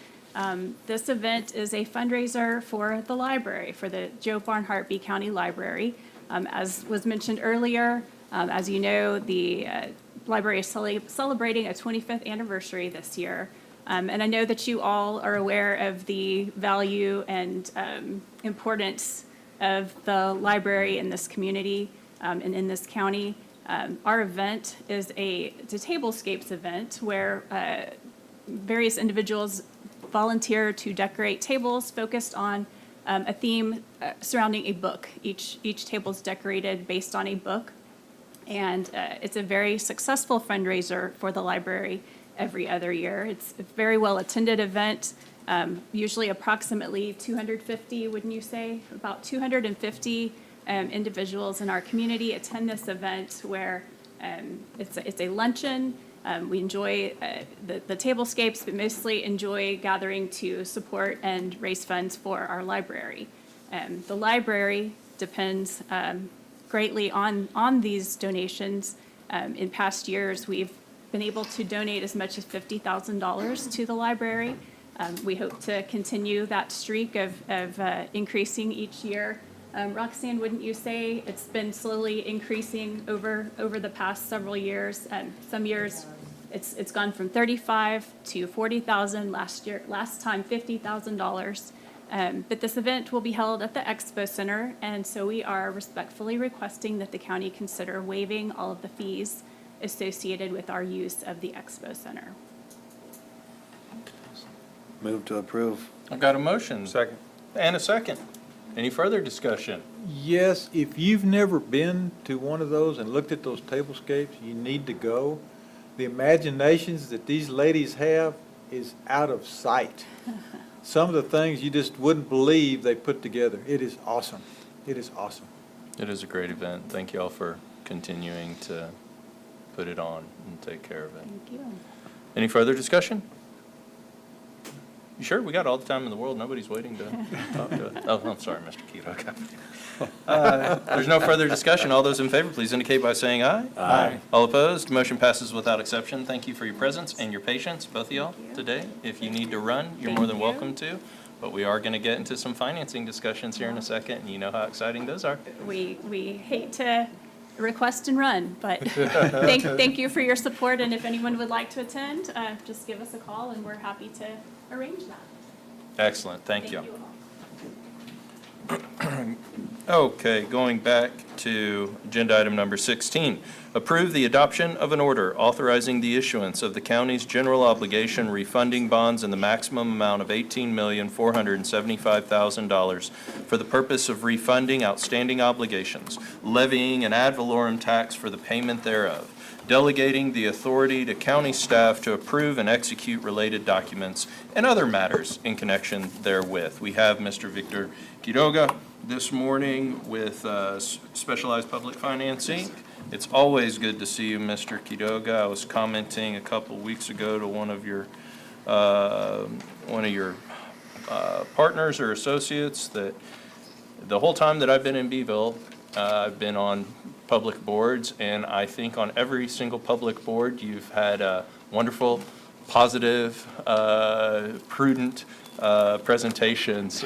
This event is a fundraiser for the library, for the Joe Barnhart B. County Library. As was mentioned earlier, as you know, the library is celebrating a 25th anniversary this year. And I know that you all are aware of the value and importance of the library in this community and in this county. Our event is a Tablescapes event where various individuals volunteer to decorate tables focused on a theme surrounding a book. Each table is decorated based on a book, and it's a very successful fundraiser for the library every other year. It's a very well-attended event, usually approximately 250, wouldn't you say? About 250 individuals in our community attend this event where it's a luncheon. We enjoy the Tablescapes, but mostly enjoy gathering to support and raise funds for our library. The library depends greatly on these donations. In past years, we've been able to donate as much as $50,000 to the library. We hope to continue that streak of increasing each year. Roxanne, wouldn't you say it's been slowly increasing over the past several years? Some years it's gone from $35,000 to $40,000. Last time $50,000. But this event will be held at the Expo Center, and so we are respectfully requesting that the county consider waiving all of the fees associated with our use of the Expo Center. Move to approve. I've got a motion. Second. And a second. Any further discussion? Yes, if you've never been to one of those and looked at those tablescapes, you need to go. The imaginations that these ladies have is out of sight. Some of the things you just wouldn't believe they put together. It is awesome. It is awesome. It is a great event. Thank you all for continuing to put it on and take care of it. Thank you. Any further discussion? You sure? We got all the time in the world. Nobody's waiting to talk to us. Oh, I'm sorry, Mr. Keto. There's no further discussion. All those in favor, please indicate by saying aye. Aye. All opposed? Motion passes without exception. Thank you for your presence and your patience, both of y'all, Thank you. today. If you need to run, you're Thank more than you. welcome to. But we are going to get into some financing discussions here in a second, and you know how exciting those are. We hate to request and run, but thank you for your support, and if anyone would like to attend, just give us a call, and we're happy to arrange that. Excellent. Thank you. all. Okay, going back to agenda item number 16. Approve the adoption of an order authorizing the issuance of the county's general obligation refunding bonds in the maximum amount of $18,475,000 for the purpose of refunding outstanding obligations, levying an ad valorem tax for the payment thereof, delegating the authority to county staff to approve and execute related documents, and other matters in connection therewith. We have Mr. Victor Quiroga this morning with Specialized Public Finance, Inc. It's always good to see you, Mr. Quiroga. I was commenting a couple weeks ago to one of your partners or associates that the whole time that I've been in Beeville, I've been on public boards, and I think on every single public board, you've had wonderful, positive, prudent presentations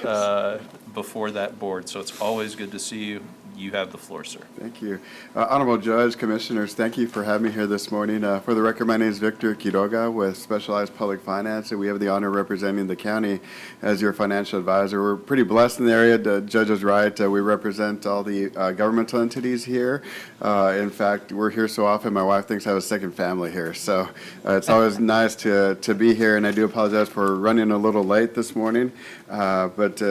before that board. So it's always good to see you. You have the floor, sir. Thank you. Honorable Judge, Commissioners, thank you for having me here this morning. For the record, my name is Victor Quiroga with Specialized Public Finance, and we have the honor of representing the county as your financial advisor. We're pretty blessed in the area. The judge is right. We represent all the governmental entities here. In fact, we're here so often, my wife thinks I have a second family here. So it's always nice to be here, and I do apologize for running a little late this morning. But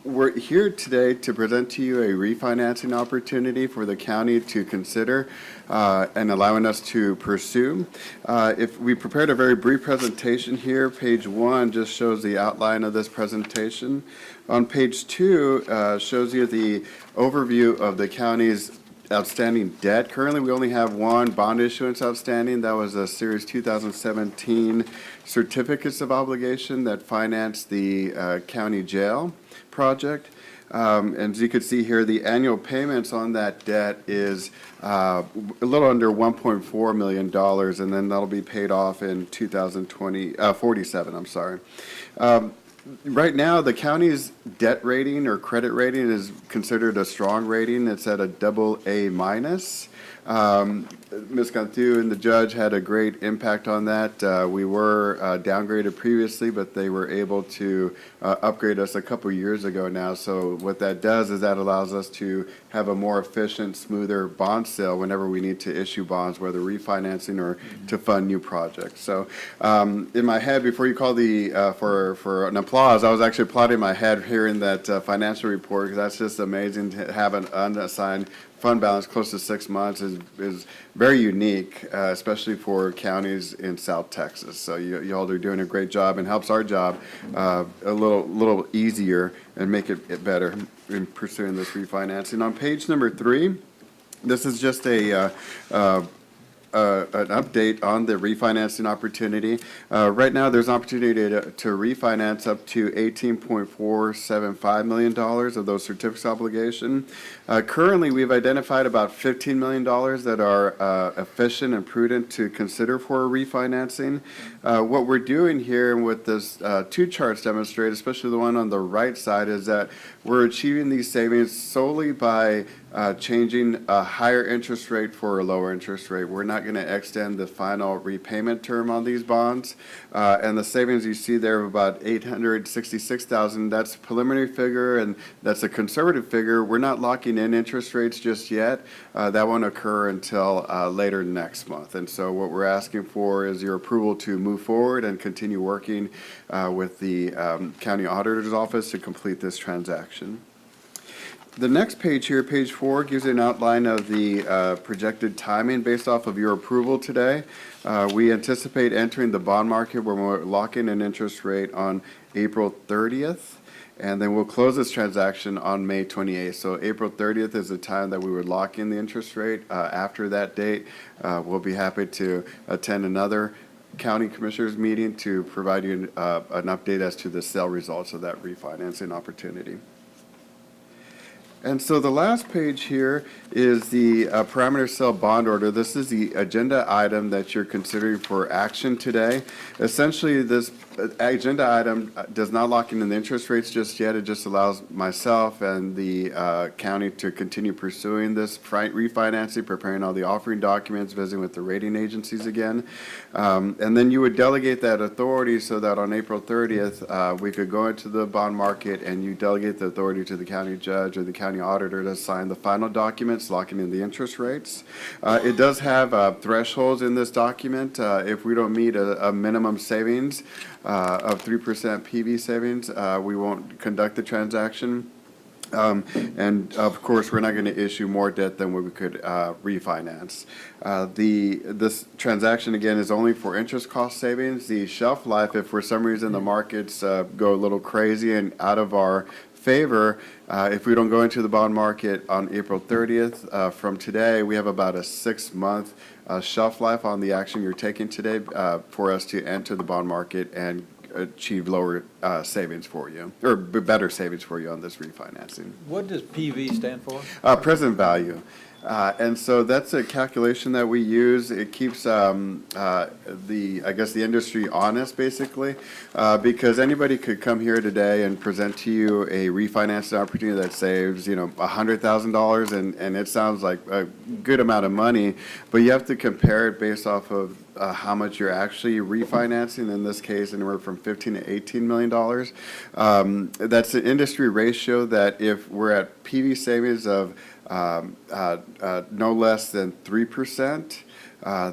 we're here today to present to you a refinancing opportunity for the county to consider and allowing us to pursue. If we prepared a very brief presentation here, page 1 just shows the outline of this presentation. On page 2 shows you the overview of the county's outstanding debt. Currently, we only have one bond issuance outstanding. That was a Series 2017 certificates of obligation that financed the county jail project. And as you can see here, the annual payments on that debt is a little under $1.4 million, and then that'll be paid off in 47, I'm sorry. Right now, the county's debt rating or credit rating is considered a strong rating. It's at a AA-. Ms. Cantu and the judge had a great impact on that. We were downgraded previously, but they were able to upgrade us a couple years ago now. So what that does is that allows us to have a more efficient, smoother bond sale whenever we need to issue bonds, whether refinancing or to fund new projects. So in my head, before you call for an applause, I was actually applauding my head hearing that financial report, because that's just amazing to have an unassigned fund balance close to 6 months is very unique, especially for counties in South Texas. So you all are doing a great job, and helps our job a little easier and make it better in pursuing this refinancing. On page number 3, this is just an update on the refinancing opportunity. Right now, there's an opportunity to refinance up to $18.475 million of those certificates obligation. Currently, we've identified about $15 million that are efficient and prudent to consider for refinancing. What we're doing here, and what this 2 charts demonstrate, especially the one on the right side, is that we're achieving these savings solely by changing a higher interest rate for a lower interest rate. We're not going to extend the final repayment term on these bonds. And the savings you see there of about $866,000, that's a preliminary figure, and that's a conservative figure. We're not locking in interest rates just yet. That won't occur until later next month. And so what we're asking for is your approval to move forward and continue working with the county auditor's office to complete this transaction. The next page here, page 4, gives you an outline of the projected timing based off of your approval today. We anticipate entering the bond market where we're locking an interest rate on April 30th, and then we'll close this transaction on May 28th. So April 30th is the time that we would lock in the interest rate. After that date, we'll be happy to attend another county commissioners meeting to provide you an update as to the sale results of that refinancing opportunity. And so the last page here is the parameter sale bond order. This is the agenda item that you're considering for action today. Essentially, this agenda item does not lock in the interest rates just yet. It just allows myself and the county to continue pursuing this refinancing, preparing all the offering documents, visiting with the rating agencies again. And then you would delegate that authority so that on April 30th, we could go into the bond market and you delegate the authority to the county judge or the county auditor to sign the final documents, locking in the interest rates. It does have thresholds in this document. If we don't meet a minimum savings of 3% PV savings, we won't conduct the transaction. And of course, we're not going to issue more debt than what we could refinance. This transaction, again, is only for interest cost savings. The shelf life, if for some reason the markets go a little crazy and out of our favor, if we don't go into the bond market on April 30th, from today, we have about a 6-month shelf life on the action you're taking today for us to enter the bond market and achieve lower savings for you, or better savings for you on this refinancing. What does PV stand for? Present value. And so that's a calculation that we use. It keeps I guess the industry honest, basically, because anybody could come here today and present to you a refinancing opportunity that saves, $100,000, and it sounds like a good amount of money, but you have to compare it based off of how much you're actually refinancing, in this case, anywhere from $15 to $18 million. That's an industry ratio that if we're at PV savings of no less than 3%,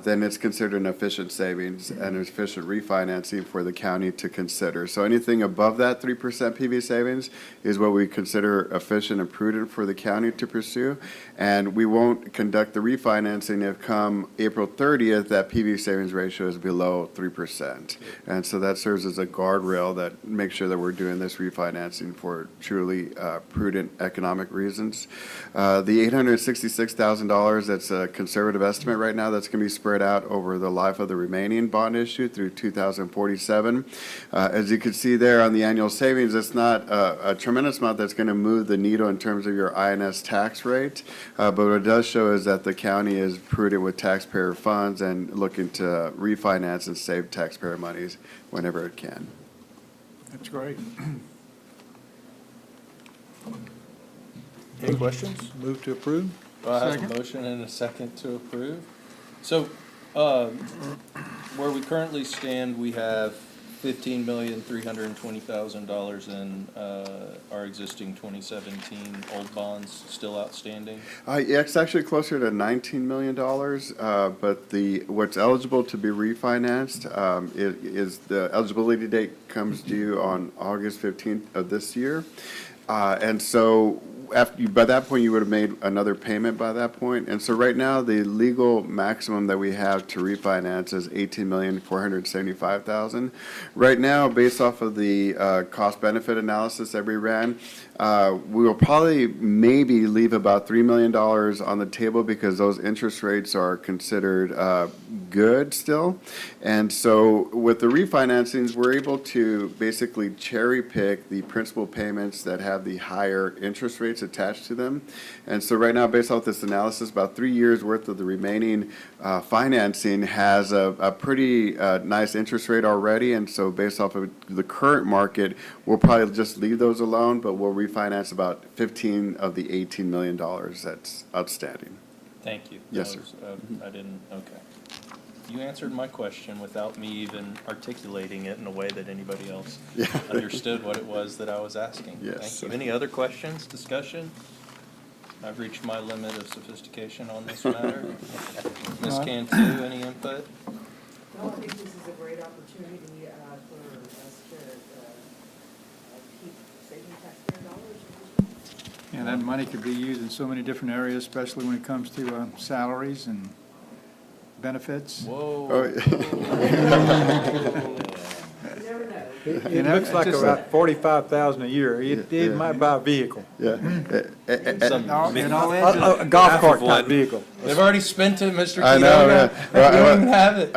then it's considered an efficient savings and an efficient refinancing for the county to consider. So anything above that 3% PV savings is what we consider efficient and prudent for the county to pursue. And we won't conduct the refinancing if come April 30th, that PV savings ratio is below 3%. And so that serves as a guardrail that makes sure that we're doing this refinancing for truly prudent economic reasons. The $866,000, that's a conservative estimate right now, that's going to be spread out over the life of the remaining bond issue through 2047. As you can see there on the annual savings, it's not a tremendous amount that's going to move the needle in terms of your INS tax rate, but what it does show is that the county is prudent with taxpayer funds and looking to refinance and save taxpayer monies whenever it can. That's great. Any questions? Move to approve? Do I have Second. a motion and a second to approve? So, where we currently stand, we have $15,320,000 in our existing 2017 old bonds still outstanding. Yeah, it's actually closer to $19 million, but what's eligible to be refinanced is the eligibility date comes due on August 15th of this year. And so by that point, you would have made another payment by that point. And so right now, the legal maximum that we have to refinance is $18,475,000. Right now, based off of the cost-benefit analysis that we ran, we will probably maybe leave about $3 million on the table because those interest rates are considered good still. And so with the refinancings, we're able to basically cherry pick the principal payments that have the higher interest rates attached to them. And so right now, based off this analysis, about 3 years worth of the remaining financing has a pretty nice interest rate already. And so based off of the current market, we'll probably just leave those alone, but we'll refinance about 15 of the $18 million that's outstanding. Thank you. Yes, That was, I didn't, okay. You answered my question without me even articulating it in a way that anybody else understood what it was that I was asking. Yes. Thank you. Any other questions, discussion? I've reached my limit of sophistication on this matter. Ms. Cantu, any input? No, I think this is a great opportunity for us to keep saving taxpayer dollars. Yeah, that money could be used in so many different areas, especially when it comes to salaries and benefits. Whoa. Oh, You never know. It looks like about $45,000 a year. It might buy a vehicle. Yeah. A golf cart type vehicle. They've already spent it, Mr. I know, Quiroga. yeah. You don't even have it.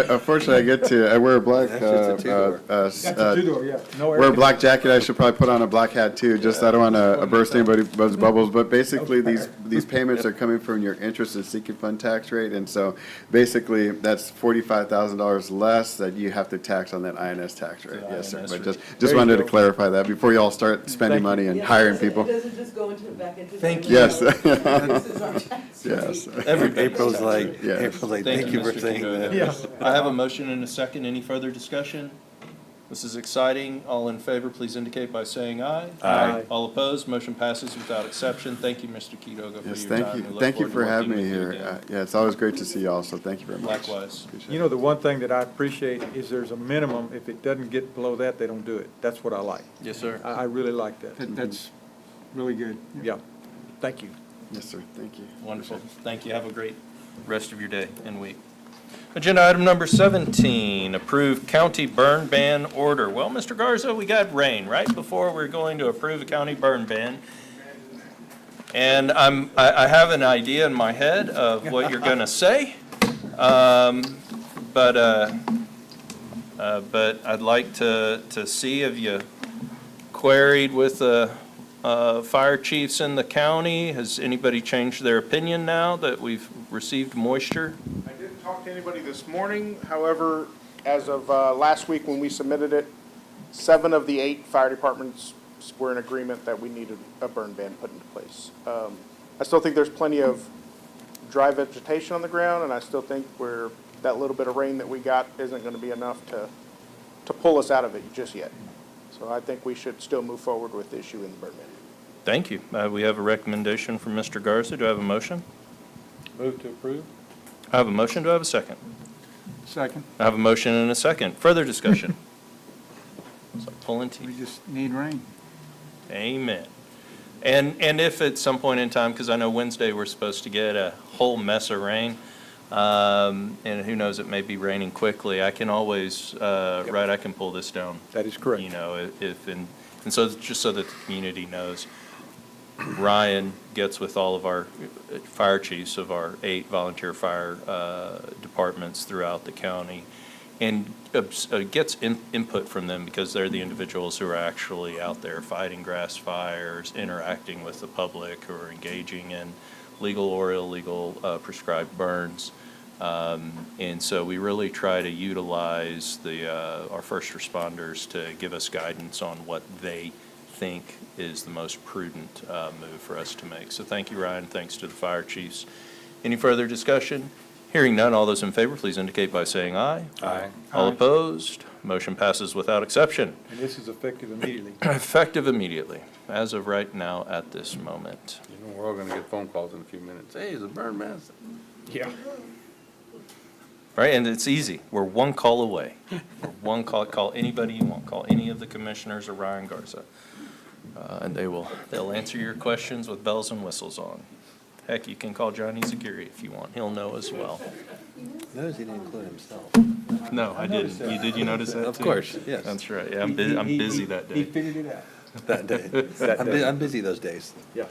Unfortunately, I wear a black, That's just a two-door. That's a two-door, yeah. No air wear a black jacket. I should probably put on a black hat too, just I don't want to burst anybody's bubbles. But basically, these payments are coming from your interest and seeking fund tax rate. And so basically, that's $45,000 less that you have to tax on that INS tax rate. Yes, sir. INS But rate. just wanted to clarify that before you all start spending money and Yeah, hiring people. It doesn't just go back into. Thank Yes. This is our tax rate. Yes. April's like, Yeah. thank you for Mr. saying Quiroga. that. Yeah. I have a motion and a second. Any further discussion? This is exciting. All in favor, please indicate by saying aye. Aye. All opposed, motion passes without exception. Thank you, Mr. Quiroga, for Yes, your thank time. you. We look Thank you forward for to having working me with you here. again. Yeah, it's always great to see y'all, so thank you very much. Likewise. Appreciate You know, the one thing that I appreciate is there's a minimum. If it doesn't get below that, they don't do it. That's what I like. Yes, sir. I really like that. That's really good. Yeah. Thank you. it. Yes, sir. Thank you. Wonderful. Thank you. Have a great rest of your day and week. Agenda item number 17, approve county burn ban order. Well, Mr. Garza, we got rain right before we're going to approve a county burn ban. And I have an idea in my head of what you're going to say. But I'd like to see if you queried with Fire chiefs in the county, has anybody changed their opinion now that we've received moisture? I didn't talk to anybody this morning, however, as of last week when we submitted it, 7 of the 8 fire departments were in agreement that we needed a burn ban put into place. I still think there's plenty of dry vegetation on the ground, and I still think that little bit of rain that we got isn't going to be enough to pull us out of it just yet. So I think we should still move forward with issuing the burn ban. Thank you. We have a recommendation from Mr. Garza. Do I have a motion? Move to approve. I have a motion. Do I have a second? Second. I have a motion and a second. Further discussion? So pulling We teeth. just need rain. Amen. And if at some point in time, because I know Wednesday we're supposed to get a whole mess of rain, and who knows, it may be raining quickly, I can always, right, I can pull this down. That is correct. You know, and so just so that the community knows, Ryan gets with all of our fire chiefs of our 8 volunteer fire departments throughout the county and gets input from them because they're the individuals who are actually out there fighting grass fires, interacting with the public, who are engaging in legal or illegal prescribed burns. And so we really try to utilize our first responders to give us guidance on what they think is the most prudent move for us to make. So thank you, Ryan. Thanks to the fire chiefs. Any further discussion? Hearing none, all those in favor, please indicate by saying aye. Aye. All opposed? Motion passes without exception. And this is effective immediately. Effective immediately, as of right now at this moment. You know, we're all gonna get phone calls in a few minutes. Hey, is a burn man? Yeah. Right, and it's easy. We're one call away. We're one call. Call anybody you want. Call any of the commissioners or Ryan Garza. And they'll answer your questions with bells and whistles on. Heck, you can call Johnny Zagiri if you want. He'll know as well. Notice he didn't include himself. No, I didn't. Did you notice that Of too? course, yes. That's right. Yeah, I'm busy that He day. figured it out. That day. I'm busy those days. Yeah.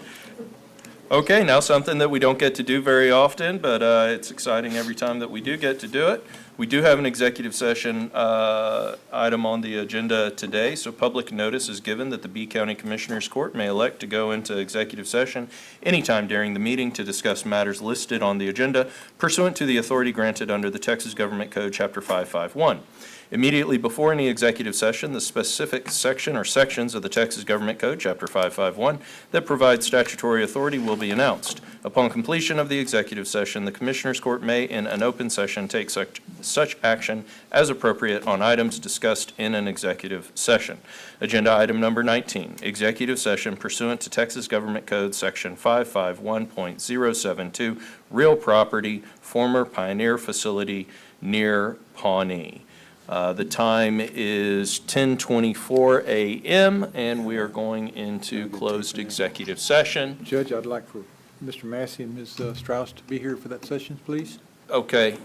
Okay, now something that we don't get to do very often, but it's exciting every time that we do get to do it. We do have an executive session item on the agenda today, so public notice is given that the B County Commissioners Court may elect to go into executive session anytime during the meeting to discuss matters listed on the agenda pursuant to the authority granted under the Texas Government Code, Chapter 551. Immediately before any executive session, the specific section or sections of the Texas Government Code, Chapter 551, that provide statutory authority will be announced. Upon completion of the executive session, the Commissioners Court may, in an open session, take such action as appropriate on items discussed in an executive session. Agenda item number 19, executive session pursuant to Texas Government Code, Section 551.072, real property, former Pioneer facility near Pawnee. The time is 10:24 a.m., and we are going into closed executive session. Judge, I'd like for Mr. Massey and Ms. Strauss to be here for that session, please. Okay,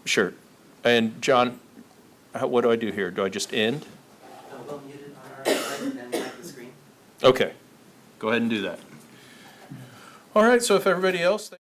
sure. And John, what do I do here? Do I just end? We'll mute it on our side and then hide the screen. Okay, go ahead and do that. All right, so if everybody else.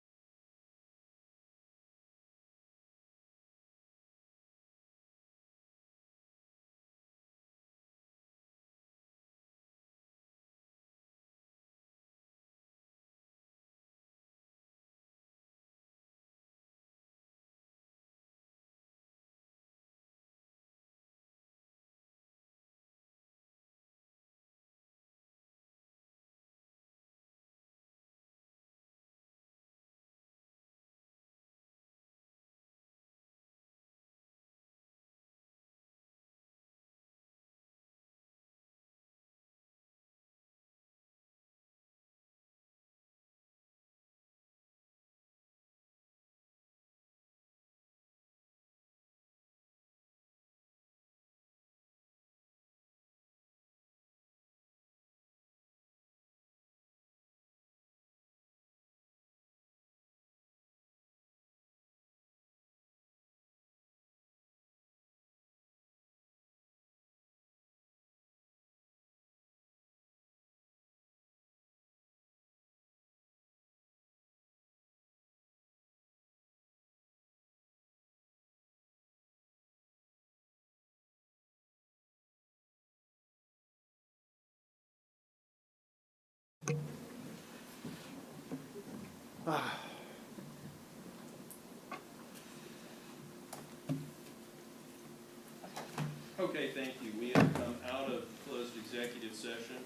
Okay, thank you. We have come out of closed executive session.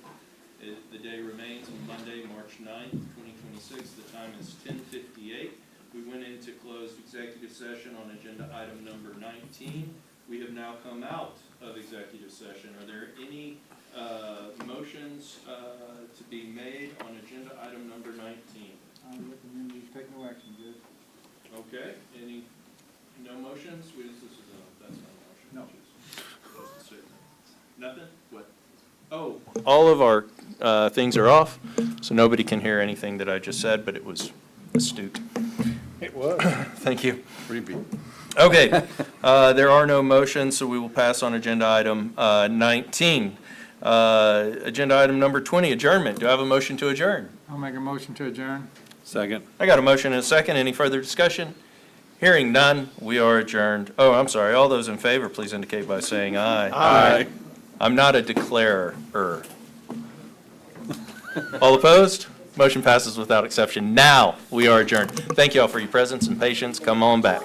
The day remains Monday, March 9th, 2026. The time is 10:58. We went into closed executive session on agenda item number 19. We have now come out of executive session. Are there any motions to be made on agenda item number 19? I recommend you take no action, Judge. Okay, no motions? That's not a motion. No. Nothing? What? Oh, all of our things are off, so nobody can hear anything that I just said, but it was astute. It was. Thank you. Repeat. Okay, there are no motions, so we will pass on agenda item 19. Agenda item number 20, adjournment. Do I have a motion to adjourn? I'll make a motion to adjourn. Second. I got a motion and a second. Any further discussion? Hearing none, we are adjourned. Oh, I'm sorry. All those in favor, please indicate by saying aye. Aye. I'm not a declarer. All opposed? Motion passes without exception. Now, we are adjourned. Thank you all for your presence and patience. Come on back.